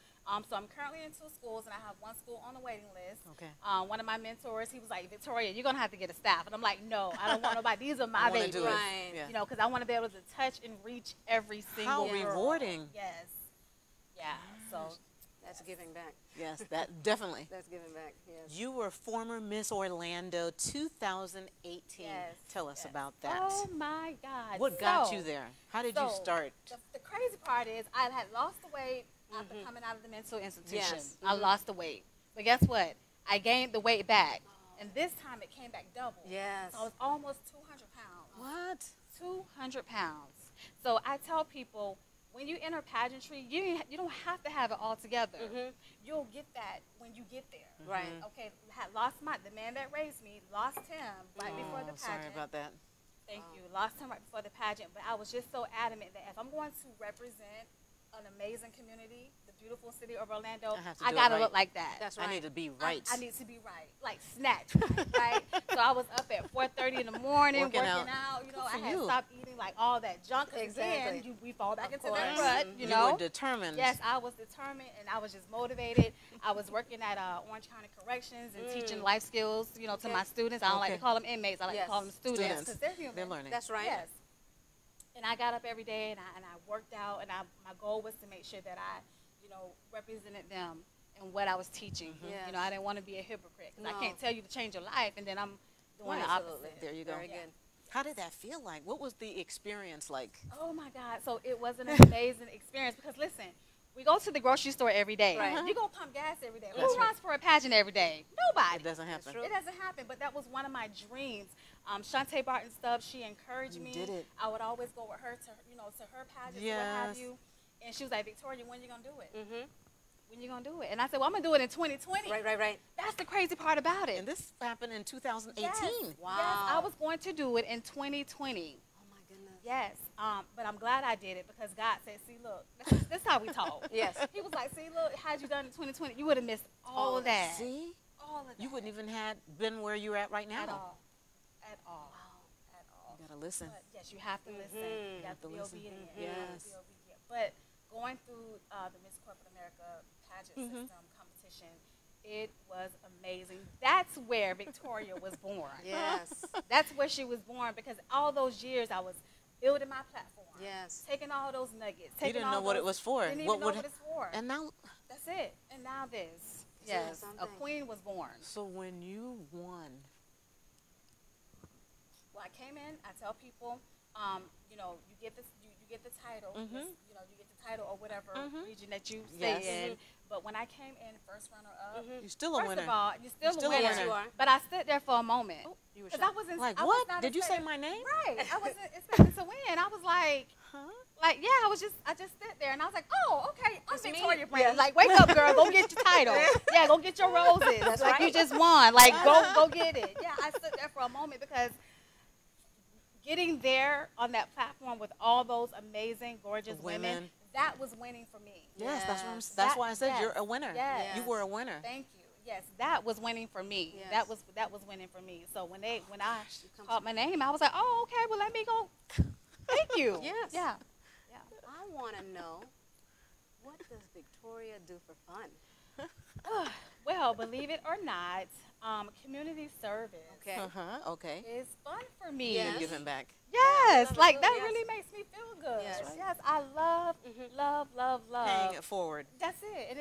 [SPEAKER 3] So I'm currently in 2 schools, and I have 1 school on the waiting list.
[SPEAKER 1] Okay.
[SPEAKER 3] One of my mentors, he was like, Victoria, you're going to have to get a staff. And I'm like, no, I don't want nobody. These are my
[SPEAKER 1] I wanna
[SPEAKER 3] babies.
[SPEAKER 1] do it.
[SPEAKER 2] Right.
[SPEAKER 1] Yeah.
[SPEAKER 3] You know, because I want to be able to touch and reach every single
[SPEAKER 1] How
[SPEAKER 3] girl.
[SPEAKER 1] rewarding.
[SPEAKER 3] Yes. Yeah. So
[SPEAKER 2] That's giving back.
[SPEAKER 1] Yes, that definitely.
[SPEAKER 2] That's giving back. Yes.
[SPEAKER 1] You were former Miss Orlando 2018.
[SPEAKER 3] Yes,
[SPEAKER 1] Tell us
[SPEAKER 3] yes.
[SPEAKER 1] about that.
[SPEAKER 3] Oh my God.
[SPEAKER 1] What got
[SPEAKER 3] So,
[SPEAKER 1] you there? How did you
[SPEAKER 3] so,
[SPEAKER 1] start?
[SPEAKER 3] The crazy part is I had lost the weight after coming out of the mental institution.
[SPEAKER 2] Yes.
[SPEAKER 3] I lost the weight. But guess what? I gained the weight back. And this time it came back double.
[SPEAKER 2] Yes.
[SPEAKER 3] So I was almost 200 pounds.
[SPEAKER 1] What?
[SPEAKER 3] 200 pounds. So I tell people, when you enter pageantry, you don't have to have it all together. You'll get that when you get there.
[SPEAKER 2] Right.
[SPEAKER 3] Okay, had lost the man that raised me, lost him right before the
[SPEAKER 1] Oh,
[SPEAKER 3] pageant.
[SPEAKER 1] sorry about that.
[SPEAKER 3] Thank you. Lost him right before the pageant, but I was just so adamant that if I'm going to represent an amazing community, the beautiful city of Orlando,
[SPEAKER 1] I have to
[SPEAKER 3] I
[SPEAKER 1] do it
[SPEAKER 3] gotta
[SPEAKER 1] right.
[SPEAKER 3] look like that.
[SPEAKER 2] That's
[SPEAKER 1] I
[SPEAKER 2] right.
[SPEAKER 1] need to be right.
[SPEAKER 3] I need to be right, like snatch right. So I was up at 4:30 in the morning
[SPEAKER 1] Working out.
[SPEAKER 3] You know,
[SPEAKER 1] Good
[SPEAKER 3] I
[SPEAKER 1] for
[SPEAKER 3] had
[SPEAKER 1] you.
[SPEAKER 3] stopped eating like all that junk. 'Cause
[SPEAKER 2] Exactly.
[SPEAKER 3] again, we fall back into
[SPEAKER 2] course.
[SPEAKER 3] that rut.
[SPEAKER 2] Mhm.
[SPEAKER 3] You
[SPEAKER 1] You
[SPEAKER 3] know.
[SPEAKER 1] were determined.
[SPEAKER 3] Yes, I was determined, and I was just motivated. I was working at Orange County Corrections and teaching life skills, you know, to
[SPEAKER 2] Okay.
[SPEAKER 3] my students. I don't like
[SPEAKER 1] Okay.
[SPEAKER 3] to call them inmates. I like
[SPEAKER 2] Yes.
[SPEAKER 3] to call them students because they're human.
[SPEAKER 1] They're learning.
[SPEAKER 2] That's right.
[SPEAKER 3] Yes. And I got up every day, and I worked out, and my goal was to make sure that I, you know, represented them in what I was teaching.
[SPEAKER 2] Yes.
[SPEAKER 3] You know, I didn't want to be a hypocrite because
[SPEAKER 2] No.
[SPEAKER 3] I can't tell you to change your life, and then I'm doing the
[SPEAKER 2] Absolutely.
[SPEAKER 3] opposite.
[SPEAKER 1] There you go.
[SPEAKER 2] Very
[SPEAKER 3] Yeah.
[SPEAKER 2] good.
[SPEAKER 1] How did that feel like? What was the experience like?
[SPEAKER 3] Oh my God! So it was an amazing experience because listen, we go to the grocery store every day.
[SPEAKER 2] Right.
[SPEAKER 3] You go pump gas every day.
[SPEAKER 1] That's
[SPEAKER 3] Who
[SPEAKER 1] right.
[SPEAKER 3] runs for a pageant every day? Nobody.
[SPEAKER 1] It doesn't happen.
[SPEAKER 2] true.
[SPEAKER 3] It doesn't happen, but that was one of my dreams. Shantae Barton Stubbs, she encouraged
[SPEAKER 1] You
[SPEAKER 3] me.
[SPEAKER 1] did it.
[SPEAKER 3] I would always go with her to, you know, to her pageants, what
[SPEAKER 1] Yes.
[SPEAKER 3] have you. And she was like, Victoria, when you gonna do it?
[SPEAKER 2] Mm-hmm.
[SPEAKER 3] When you gonna do it? And I said, well, I'm gonna do it in 2020.
[SPEAKER 2] Right.
[SPEAKER 3] That's the crazy part about it.
[SPEAKER 1] And this happened in 2018.
[SPEAKER 3] Yes.
[SPEAKER 2] Wow.
[SPEAKER 3] Yes, I was going to do it in 2020.
[SPEAKER 2] Oh my goodness.
[SPEAKER 3] Yes, but I'm glad I did it because God said, see, look, this is how we talk.
[SPEAKER 2] Yes.
[SPEAKER 3] He was like, see, look, had you done it in 2020, you would have missed all of that.
[SPEAKER 1] See?
[SPEAKER 3] All of that.
[SPEAKER 1] You wouldn't even have been where you're at right now.
[SPEAKER 3] At all. At all. At all.
[SPEAKER 1] You gotta listen.
[SPEAKER 3] But yes, you have to listen.
[SPEAKER 2] Mhm.
[SPEAKER 3] You have to be
[SPEAKER 1] listen.
[SPEAKER 3] obedient.
[SPEAKER 1] Mhm.
[SPEAKER 3] You have to
[SPEAKER 1] Yes.
[SPEAKER 3] be obedient. But going through the Miss Corporate America pageant
[SPEAKER 1] Mhm.
[SPEAKER 3] system competition, it was amazing. That's where Victoria was born.
[SPEAKER 2] Yes.
[SPEAKER 3] That's where she was born because all those years I was building my platform.
[SPEAKER 2] Yes.
[SPEAKER 3] Taking all those nuggets.
[SPEAKER 1] You didn't know what it was for.
[SPEAKER 3] Didn't
[SPEAKER 1] What
[SPEAKER 3] even know
[SPEAKER 1] would-
[SPEAKER 3] what it's for.
[SPEAKER 1] And now,
[SPEAKER 3] That's it. And now this.
[SPEAKER 2] Isn't that
[SPEAKER 3] Yes. A
[SPEAKER 2] something?
[SPEAKER 3] queen was born.
[SPEAKER 1] so when you won,
[SPEAKER 3] Well, I came in. I tell people, you know, you get this, you get the title.
[SPEAKER 1] Mhm.
[SPEAKER 3] You know, you get the title or whatever
[SPEAKER 1] Mhm.
[SPEAKER 3] region that you
[SPEAKER 1] Yes.
[SPEAKER 3] stay in. But when I came in first runner up,
[SPEAKER 1] you're still a
[SPEAKER 3] first
[SPEAKER 1] winner.
[SPEAKER 3] of all, you're still
[SPEAKER 1] Still
[SPEAKER 3] a
[SPEAKER 1] a
[SPEAKER 3] winner.
[SPEAKER 1] winner.
[SPEAKER 2] Yes, you are.
[SPEAKER 3] But I stood there for a moment
[SPEAKER 2] You were
[SPEAKER 3] because I
[SPEAKER 2] shocked.
[SPEAKER 3] wasn't
[SPEAKER 1] Like
[SPEAKER 3] I was
[SPEAKER 1] what?
[SPEAKER 3] not
[SPEAKER 1] Did you say
[SPEAKER 3] expecting-
[SPEAKER 1] my name?
[SPEAKER 3] Right. I wasn't expecting to win. I was like.
[SPEAKER 1] Huh?
[SPEAKER 3] Like, yeah, I just stood there and I was like, oh, okay, I'm
[SPEAKER 2] It's me.
[SPEAKER 3] Victoria Brantley.
[SPEAKER 2] Yes.
[SPEAKER 3] Like, wake up, girl, go get your title. Yeah, go get your roses.
[SPEAKER 2] That's
[SPEAKER 3] like,
[SPEAKER 2] right.
[SPEAKER 3] you just won. Like, go get it. Yeah, I stood there for a moment because getting there on that platform with all those amazing, gorgeous women,
[SPEAKER 1] Women.
[SPEAKER 3] that was winning for me.
[SPEAKER 1] Yes, that's what I'm,
[SPEAKER 2] Yes.
[SPEAKER 1] that's why I said
[SPEAKER 3] Yes.
[SPEAKER 1] you're a winner.
[SPEAKER 3] Yes.
[SPEAKER 1] You were a winner.
[SPEAKER 3] Thank you. Yes, that was winning for me.
[SPEAKER 2] Yes.
[SPEAKER 3] That was winning for me. So when I
[SPEAKER 2] come
[SPEAKER 3] called my name, I was like, oh, okay, well, let me go. Thank you.
[SPEAKER 2] Yes.
[SPEAKER 3] Yeah.
[SPEAKER 2] I want to know, what does Victoria do for fun?
[SPEAKER 3] Well, believe it or not, community service
[SPEAKER 2] Okay.
[SPEAKER 1] Okay.
[SPEAKER 3] is fun for me.
[SPEAKER 2] Yes.
[SPEAKER 1] You're giving back.
[SPEAKER 3] Yes,
[SPEAKER 2] Love it,
[SPEAKER 3] like
[SPEAKER 2] too,
[SPEAKER 3] that
[SPEAKER 2] yes.
[SPEAKER 3] really makes me feel good.
[SPEAKER 2] Yes.
[SPEAKER 3] Yes, yes, I love, love.
[SPEAKER 1] Paying it forward.
[SPEAKER 3] That's it, and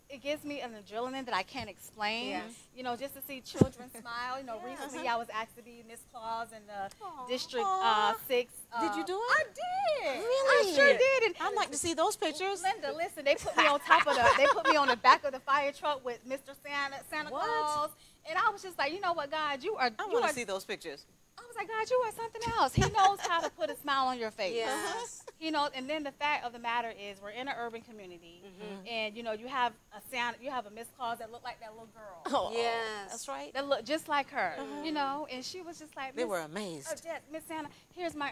[SPEAKER 3] it gives me an adrenaline that I can't explain.
[SPEAKER 2] Yes.
[SPEAKER 3] You know, just to see children smile. You know, recently I was asked to be Miss Claus in the
[SPEAKER 2] Aw.
[SPEAKER 3] District
[SPEAKER 1] Aw.
[SPEAKER 3] 6.
[SPEAKER 1] Did you do it?
[SPEAKER 3] I did.
[SPEAKER 1] Really?
[SPEAKER 3] I sure did. And
[SPEAKER 1] I'd like to see those pictures.
[SPEAKER 3] Linda, listen, they put me on top of they put me on the back of the fire truck with Mr. Santa
[SPEAKER 2] What?
[SPEAKER 3] Claus, and I was just like, you know what, God,
[SPEAKER 1] I
[SPEAKER 3] you
[SPEAKER 1] want
[SPEAKER 3] are.
[SPEAKER 1] to see those pictures.
[SPEAKER 3] I was like, God, you are something else. He knows how to put a smile on your face.
[SPEAKER 2] Yes.
[SPEAKER 3] He knows, and then the fact of the matter is, we're in an urban community, and you know, you have a Miss Claus that looked like that little girl,
[SPEAKER 1] Oh,
[SPEAKER 2] Yes.
[SPEAKER 1] that's right.
[SPEAKER 3] that looked just like her, you know, and she was just like,
[SPEAKER 1] They
[SPEAKER 3] Miss-
[SPEAKER 1] were
[SPEAKER 3] Oh,
[SPEAKER 1] amazed.
[SPEAKER 3] yes, Miss Santa, here's my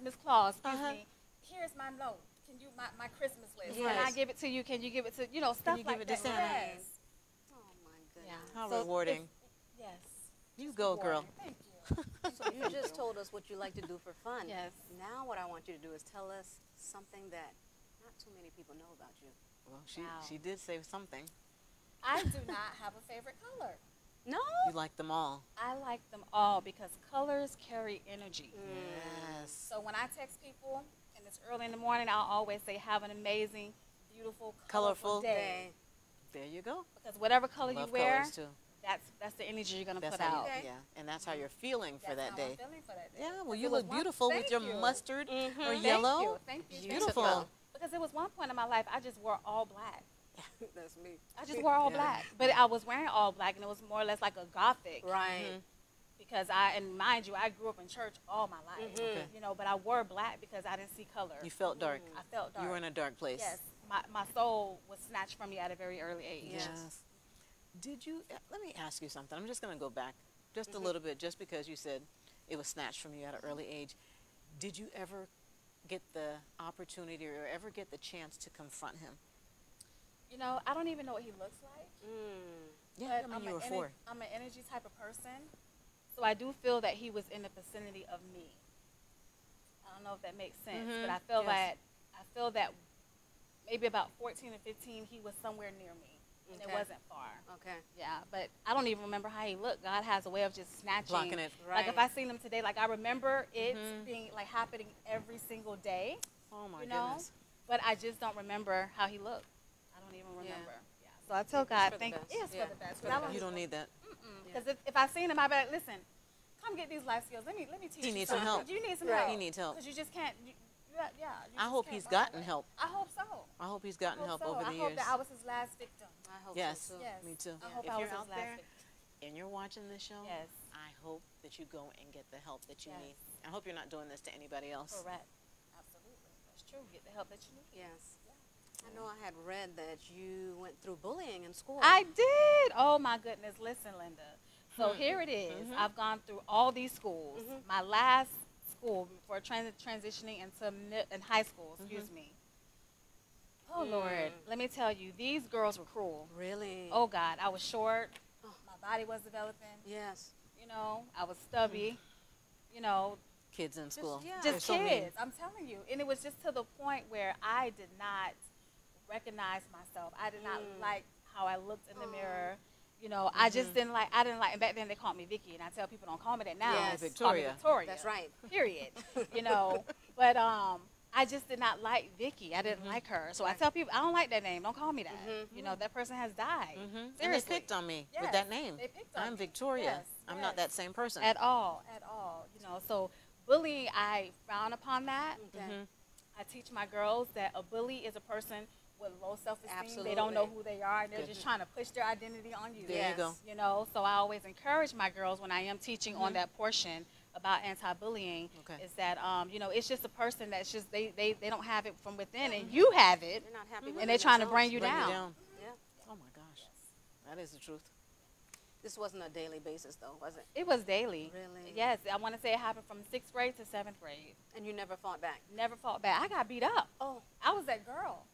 [SPEAKER 3] Miss Claus, excuse
[SPEAKER 1] Uh-huh.
[SPEAKER 3] me. Here's my note. Can you my Christmas list?
[SPEAKER 2] Yes.
[SPEAKER 3] Can I give it to you? Can you give it to stuff
[SPEAKER 1] you
[SPEAKER 3] like
[SPEAKER 1] give it to
[SPEAKER 3] that?
[SPEAKER 1] Santa?
[SPEAKER 3] Yes.
[SPEAKER 2] Oh my goodness.
[SPEAKER 3] Yeah.
[SPEAKER 1] How
[SPEAKER 3] So
[SPEAKER 1] rewarding.
[SPEAKER 3] Yes.
[SPEAKER 1] You go, girl.
[SPEAKER 3] Thank you.
[SPEAKER 2] So you just told us what you like to do for fun.
[SPEAKER 3] Yes.
[SPEAKER 2] Now what I want you to do is tell us something that not too many people know about you.
[SPEAKER 1] Well,
[SPEAKER 3] Wow.
[SPEAKER 1] she did say something.
[SPEAKER 3] I do not have a favorite color.
[SPEAKER 2] No?
[SPEAKER 1] You like them all.
[SPEAKER 3] I like them all because colors carry energy.
[SPEAKER 1] Yes.
[SPEAKER 3] So when I text people and it's early in the morning, I'll always say, have an amazing, beautiful, colorful
[SPEAKER 1] Colorful
[SPEAKER 3] day.
[SPEAKER 1] There you go.
[SPEAKER 3] Because whatever color
[SPEAKER 1] Love
[SPEAKER 3] you wear,
[SPEAKER 1] colors too.
[SPEAKER 3] that's the energy you're going to
[SPEAKER 1] That's
[SPEAKER 3] put
[SPEAKER 1] how
[SPEAKER 3] out.
[SPEAKER 1] you,
[SPEAKER 2] Okay.
[SPEAKER 1] yeah, and that's how you're feeling for
[SPEAKER 3] That's
[SPEAKER 1] that
[SPEAKER 3] how I'm
[SPEAKER 1] day.
[SPEAKER 3] feeling for that day.
[SPEAKER 1] Yeah, well,
[SPEAKER 3] Because
[SPEAKER 1] you
[SPEAKER 3] it was
[SPEAKER 1] look
[SPEAKER 3] one-
[SPEAKER 1] beautiful with
[SPEAKER 3] thank
[SPEAKER 1] your
[SPEAKER 3] you.
[SPEAKER 1] mustard or
[SPEAKER 3] Thank
[SPEAKER 1] yellow.
[SPEAKER 3] you. Thank you.
[SPEAKER 1] Beautiful.
[SPEAKER 3] Thank you. Because it was one point in my life I just wore all black.
[SPEAKER 2] That's me.
[SPEAKER 3] I just wore all
[SPEAKER 1] Yeah.
[SPEAKER 3] black, but I was wearing all black, and it was more or less like a gothic.
[SPEAKER 2] Right.
[SPEAKER 1] Mhm.
[SPEAKER 3] Because and mind you, I grew up in church all my life.
[SPEAKER 1] Okay.
[SPEAKER 3] You know, but I wore black because I didn't see color.
[SPEAKER 1] You felt dark.
[SPEAKER 3] I felt dark.
[SPEAKER 1] You were in a dark place.
[SPEAKER 3] Yes, my soul was snatched from me at a very early age.
[SPEAKER 2] Yes.
[SPEAKER 1] Did you, let me ask you something. I'm just going to go back just a little bit, just because you said it was snatched from you at an early age. Did you ever get the opportunity or ever get the chance to confront him?
[SPEAKER 3] You know, I don't even know what he looks like.
[SPEAKER 1] Yeah,
[SPEAKER 3] But
[SPEAKER 1] I mean, you were 4.
[SPEAKER 3] I'm an energy type of person, so I do feel that he was in the vicinity of me. I don't know if that makes sense, but I feel that maybe about 14 or 15, he was somewhere near me, and it wasn't far.
[SPEAKER 2] Okay.
[SPEAKER 3] Yeah, but I don't even remember how he looked. God has a way of just snatching.
[SPEAKER 1] Blocking it.
[SPEAKER 3] Like if I seen him today, like I remember it being like happening every single day.
[SPEAKER 1] Oh my
[SPEAKER 3] you know?
[SPEAKER 1] goodness.
[SPEAKER 3] But I just don't remember how he looked. I don't even remember. Yeah. So I tell God, thank you. It's for the best.
[SPEAKER 1] You don't need that.
[SPEAKER 3] Because if I seen him, I'd be like, listen, come get these life skills. Let me teach you.
[SPEAKER 1] He needs some help.
[SPEAKER 3] You need some help.
[SPEAKER 1] He needs help.
[SPEAKER 3] Because you just can't.
[SPEAKER 1] I hope he's gotten help.
[SPEAKER 3] I hope so.
[SPEAKER 1] I hope he's gotten help over the
[SPEAKER 3] I hope
[SPEAKER 1] years.
[SPEAKER 3] that I was his last victim.
[SPEAKER 2] I hope
[SPEAKER 1] Yes.
[SPEAKER 2] so too.
[SPEAKER 3] Yes.
[SPEAKER 1] Me too.
[SPEAKER 3] I hope
[SPEAKER 1] If
[SPEAKER 3] I was
[SPEAKER 1] you're
[SPEAKER 3] his
[SPEAKER 1] out
[SPEAKER 3] last
[SPEAKER 1] there
[SPEAKER 3] victim.
[SPEAKER 1] and you're watching this show,
[SPEAKER 3] Yes.
[SPEAKER 1] I hope that you go and get the help that you
[SPEAKER 3] Yes.
[SPEAKER 1] need. I hope you're not doing this to anybody else.
[SPEAKER 3] Correct. Absolutely. That's true. Get the help that you need.
[SPEAKER 2] Yes. I know I had read that you went through bullying in school.
[SPEAKER 3] I did. Oh my goodness. Listen, Linda. So here it is. I've gone through all these schools. My last school before transitioning into in high school, excuse me. Oh Lord, let me tell you, these girls were cruel.
[SPEAKER 2] Really?
[SPEAKER 3] Oh God, I was short. My body was developing.
[SPEAKER 2] Yes.
[SPEAKER 3] You know, I was stubby. You know,
[SPEAKER 1] Kids in school.
[SPEAKER 3] just
[SPEAKER 1] They're so mean.
[SPEAKER 3] kids. I'm telling you, and it was just to the point where I did not recognize myself. I did not like how I looked in the mirror. You know, I just didn't like. And back then they called me Vicky, and I tell people don't call me that now.
[SPEAKER 2] Yes.
[SPEAKER 3] Call me
[SPEAKER 1] Victoria.
[SPEAKER 3] Victoria.
[SPEAKER 2] That's right.
[SPEAKER 3] Period. You know, but I just did not like Vicky. I didn't like her. So I tell people, I don't like that name. Don't call me that. You know, that person has died.
[SPEAKER 1] And they
[SPEAKER 3] Seriously.
[SPEAKER 1] picked on me
[SPEAKER 3] Yes,
[SPEAKER 1] with that name.
[SPEAKER 3] they picked on
[SPEAKER 1] I'm
[SPEAKER 3] me.
[SPEAKER 1] Victoria.
[SPEAKER 3] Yes,
[SPEAKER 1] I'm
[SPEAKER 3] yes.
[SPEAKER 1] not that same person.
[SPEAKER 3] At all. You know, so bullying, I frown upon that.
[SPEAKER 2] Okay.
[SPEAKER 3] I teach my girls that a bully is a person with low self-esteem.
[SPEAKER 2] Absolutely.
[SPEAKER 3] They don't know who they are, and they're just trying to push their identity on you.
[SPEAKER 1] There you go.
[SPEAKER 3] You know, so I always encourage my girls when I am teaching on that portion about anti-bullying is that, you know, it's just a person that's just, they don't have it from within, and you have it,
[SPEAKER 2] They're not happy with
[SPEAKER 3] and they're trying to
[SPEAKER 2] themselves.
[SPEAKER 3] bring you down.
[SPEAKER 2] Yeah.
[SPEAKER 1] Oh my gosh. That is the truth.
[SPEAKER 2] This wasn't a daily basis, though, was it?
[SPEAKER 3] It was daily.
[SPEAKER 2] Really?
[SPEAKER 3] Yes, I want to say it happened from 6th grade to 7th grade.
[SPEAKER 2] And you never fought back?
[SPEAKER 3] Never fought back. I got beat up.
[SPEAKER 2] Oh.
[SPEAKER 3] I was that girl.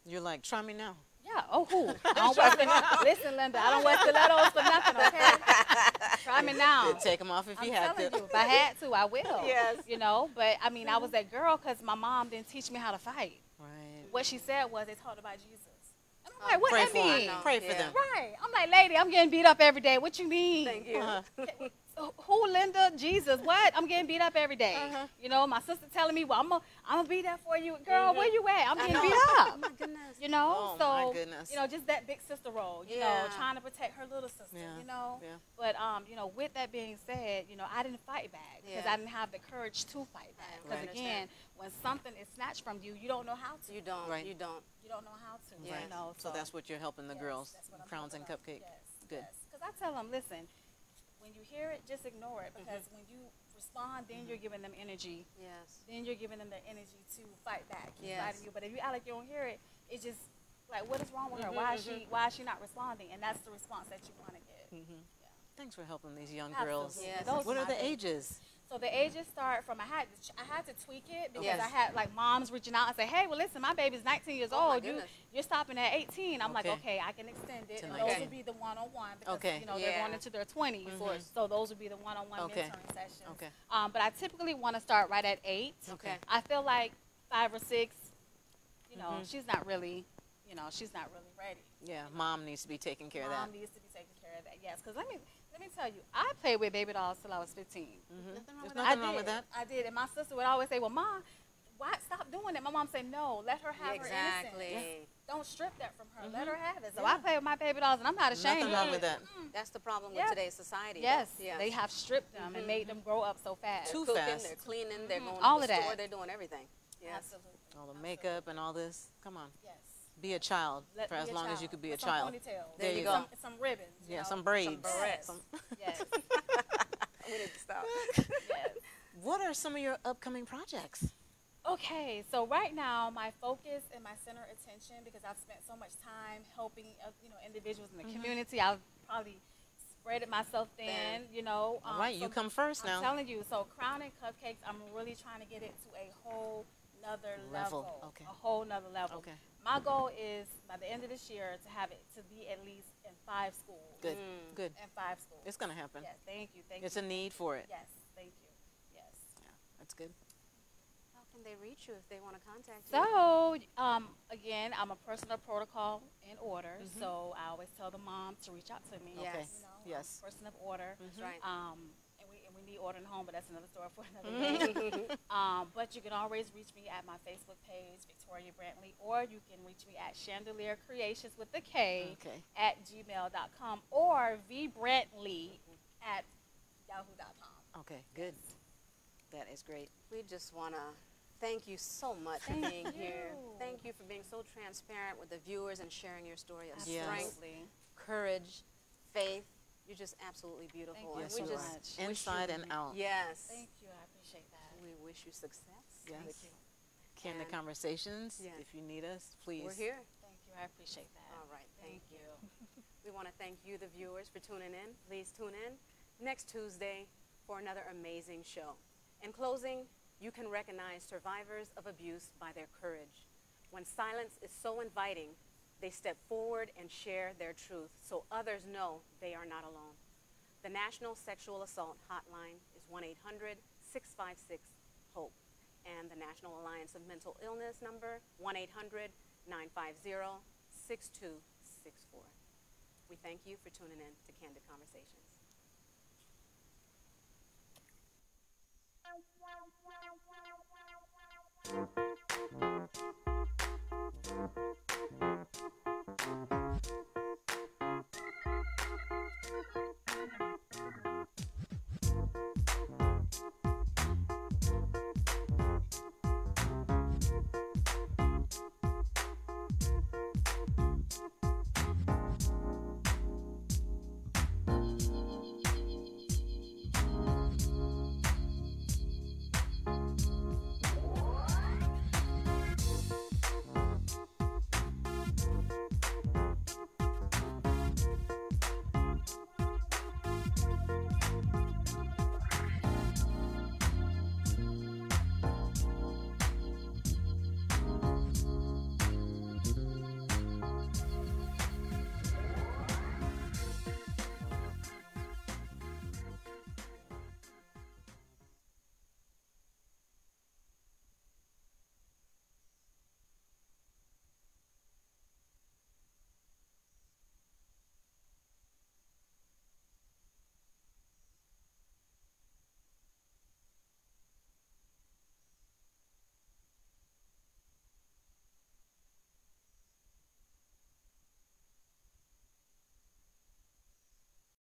[SPEAKER 1] You're like, try me now.
[SPEAKER 3] Yeah. Oh, who? I don't wear listen, Linda, I don't wear stilettos for nothing, okay? Try me now.
[SPEAKER 1] Take them off if you
[SPEAKER 3] I'm
[SPEAKER 1] have
[SPEAKER 3] telling
[SPEAKER 1] to.
[SPEAKER 3] you, if I had to, I will.
[SPEAKER 2] Yes.
[SPEAKER 3] You know, but I mean, I was that girl because my mom didn't teach me how to fight.
[SPEAKER 1] Right.
[SPEAKER 3] What she said was they talked about Jesus. And I'm like, what
[SPEAKER 1] Pray
[SPEAKER 3] that
[SPEAKER 1] for 'em.
[SPEAKER 3] mean?
[SPEAKER 1] Pray for them.
[SPEAKER 3] Right. I'm like, lady, I'm getting beat up every day. What you mean?
[SPEAKER 2] Thank you.
[SPEAKER 3] Who, Linda? Jesus. What? I'm getting beat up every day. You know, my sister telling me, well, I'm gonna be there for you. Girl, where you at? I'm getting beat
[SPEAKER 2] Oh
[SPEAKER 3] up.
[SPEAKER 2] my goodness.
[SPEAKER 3] You know,
[SPEAKER 1] Oh,
[SPEAKER 3] so
[SPEAKER 1] my goodness.
[SPEAKER 3] you know, just that big sister role. You know, trying to protect her little sister.
[SPEAKER 1] Yeah.
[SPEAKER 3] You know,
[SPEAKER 1] Yeah.
[SPEAKER 3] but you know, with that being said, you know, I didn't fight back because
[SPEAKER 2] Yeah.
[SPEAKER 3] I didn't have the courage to fight back.
[SPEAKER 2] I
[SPEAKER 3] Because again, when something is snatched from you, you don't know how to.
[SPEAKER 2] You don't.
[SPEAKER 1] Right.
[SPEAKER 2] You don't.
[SPEAKER 3] You don't know how to.
[SPEAKER 2] Yeah.
[SPEAKER 3] You know,
[SPEAKER 1] So that's what you're helping the
[SPEAKER 3] yes,
[SPEAKER 1] girls.
[SPEAKER 3] that's what I'm
[SPEAKER 1] Crowns and
[SPEAKER 3] talking
[SPEAKER 1] cupcake.
[SPEAKER 3] about. Yes.
[SPEAKER 1] Good.
[SPEAKER 3] Because I tell them, listen, when you hear it, just ignore it because when you respond, then you're giving them energy.
[SPEAKER 2] Yes.
[SPEAKER 3] Then you're giving them the energy to fight back
[SPEAKER 2] Yes.
[SPEAKER 3] inside of you. But if you act like you don't hear it, it's just like, what is wrong with her? Why is she not responding? And that's the response that you want to get.
[SPEAKER 1] Thanks for helping these young
[SPEAKER 3] Absolutely.
[SPEAKER 1] girls.
[SPEAKER 2] Yes.
[SPEAKER 3] Those
[SPEAKER 1] What are
[SPEAKER 3] my
[SPEAKER 1] the
[SPEAKER 3] babies.
[SPEAKER 1] ages?
[SPEAKER 3] So the ages start from I had to tweak it because
[SPEAKER 2] Yes.
[SPEAKER 3] I had like moms reaching out and say, hey, well listen, my baby's 19 years
[SPEAKER 2] Oh, my
[SPEAKER 3] old.
[SPEAKER 2] goodness.
[SPEAKER 3] You're stopping at 18. I'm like,
[SPEAKER 1] Okay.
[SPEAKER 3] okay, I can extend it.
[SPEAKER 1] To
[SPEAKER 3] And
[SPEAKER 1] 19.
[SPEAKER 3] those would be the one-on-one because
[SPEAKER 1] Okay.
[SPEAKER 3] you know
[SPEAKER 2] Yeah.
[SPEAKER 3] they're going into their 20s. So those would be the one-on-one
[SPEAKER 1] Okay.
[SPEAKER 3] mentoring sessions.
[SPEAKER 1] Okay.
[SPEAKER 3] But I typically want to start right at 8.
[SPEAKER 2] Okay.
[SPEAKER 3] I feel like 5 or 6, you know, she's not really ready.
[SPEAKER 1] Yeah, mom needs to be taking care of that.
[SPEAKER 3] Mom needs to be taking care of that. Yes, because let me tell you, I played with baby dolls till I was 15.
[SPEAKER 1] There's nothing wrong with that.
[SPEAKER 3] I did, and my sister would always say, "Well, Mom, why stop doing it?" My mom said, "No, let her have her
[SPEAKER 2] Exactly.
[SPEAKER 3] innocence. Don't strip that from her. Let her have it." So I play with my baby dolls, and I'm not ashamed.
[SPEAKER 1] Nothing wrong with that.
[SPEAKER 2] That's the problem with
[SPEAKER 3] Yes.
[SPEAKER 2] today's society.
[SPEAKER 3] Yes,
[SPEAKER 2] Yes.
[SPEAKER 3] they have stripped them and made them grow up so fast.
[SPEAKER 1] Too
[SPEAKER 2] Cooking,
[SPEAKER 1] fast.
[SPEAKER 2] they're cleaning, they're going
[SPEAKER 3] All
[SPEAKER 2] to
[SPEAKER 3] of
[SPEAKER 2] the store,
[SPEAKER 3] that.
[SPEAKER 2] they're doing everything. Yes.
[SPEAKER 3] Absolutely.
[SPEAKER 1] All the makeup and all this. Come on.
[SPEAKER 3] Yes.
[SPEAKER 1] Be a child
[SPEAKER 3] Let
[SPEAKER 1] for
[SPEAKER 3] me
[SPEAKER 1] as
[SPEAKER 3] be a
[SPEAKER 1] long as
[SPEAKER 3] child
[SPEAKER 1] you could be a
[SPEAKER 3] with
[SPEAKER 1] child.
[SPEAKER 3] Some ponytails.
[SPEAKER 1] There you
[SPEAKER 3] some,
[SPEAKER 1] go.
[SPEAKER 3] some ribbons. you
[SPEAKER 1] Yeah,
[SPEAKER 3] know.
[SPEAKER 1] some braids.
[SPEAKER 3] Yes.
[SPEAKER 1] Some-
[SPEAKER 3] Yes.
[SPEAKER 2] We need to stop.
[SPEAKER 3] Yes.
[SPEAKER 1] What are some of your upcoming projects?
[SPEAKER 3] Okay, so right now my focus and my center of attention, because I've spent so much time helping individuals in the community, I've probably spread it myself thin.
[SPEAKER 1] All right,
[SPEAKER 3] so
[SPEAKER 1] you come first
[SPEAKER 3] I'm
[SPEAKER 1] now.
[SPEAKER 3] telling you, so Crown and Cupcakes, I'm really trying to get it to a whole nother
[SPEAKER 1] Level,
[SPEAKER 3] level.
[SPEAKER 1] okay.
[SPEAKER 3] A whole nother level.
[SPEAKER 1] Okay.
[SPEAKER 3] My goal is by the end of this year to have it to be at least in 5 schools.
[SPEAKER 1] Good, good.
[SPEAKER 3] In 5 schools.
[SPEAKER 1] It's going to happen.
[SPEAKER 3] Yes, thank you, thank
[SPEAKER 1] It's
[SPEAKER 3] you.
[SPEAKER 1] a need for it.
[SPEAKER 3] Yes, thank you. Yes.
[SPEAKER 1] Yeah, that's good.
[SPEAKER 2] How can they reach you if they want to contact you?
[SPEAKER 3] So, again, I'm a person of protocol and order, so I always tell the mom to reach out to me.
[SPEAKER 2] Yes.
[SPEAKER 1] Okay.
[SPEAKER 3] You know,
[SPEAKER 1] Yes.
[SPEAKER 3] I'm a person of order.
[SPEAKER 2] That's right.
[SPEAKER 3] And we need order in the home, but that's another story for another day. But you can always reach me at my Facebook page, Victoria Brantley, or you can reach me at Chandelier Creations with the K
[SPEAKER 1] Okay.
[SPEAKER 3] at gmail.com or vbrantley at yahoo.com.
[SPEAKER 1] Okay, good. That is great.
[SPEAKER 2] We just want to thank you so much for being here. Thank you for being so transparent with the viewers and sharing your story of
[SPEAKER 1] Yes.
[SPEAKER 2] strength,
[SPEAKER 3] Absolutely.
[SPEAKER 2] courage, faith. You're just absolutely beautiful.
[SPEAKER 3] Thank you
[SPEAKER 1] Yes,
[SPEAKER 3] so
[SPEAKER 1] you
[SPEAKER 3] much.
[SPEAKER 1] are. Inside and out.
[SPEAKER 2] Yes.
[SPEAKER 3] Thank you. I appreciate that.
[SPEAKER 2] We wish you success.
[SPEAKER 1] Yes.
[SPEAKER 3] Thank you.
[SPEAKER 1] Candid
[SPEAKER 2] And-
[SPEAKER 1] Conversations,
[SPEAKER 2] Yes.
[SPEAKER 1] if you need us, please.
[SPEAKER 2] We're here.
[SPEAKER 3] Thank you. I appreciate that.
[SPEAKER 2] All right.
[SPEAKER 3] Thank you.
[SPEAKER 2] We want to thank you, the viewers, for tuning in. Please tune in next Tuesday for another amazing show. In closing, you can recognize survivors of abuse by their courage. When silence is so inviting, they step forward and share their truth so others know they are not alone. The National Sexual Assault Hotline is 1-800-656-HOPE, and the National Alliance of Mental Illness number 1-800-950-6264. We thank you for tuning in to Candid Conversations.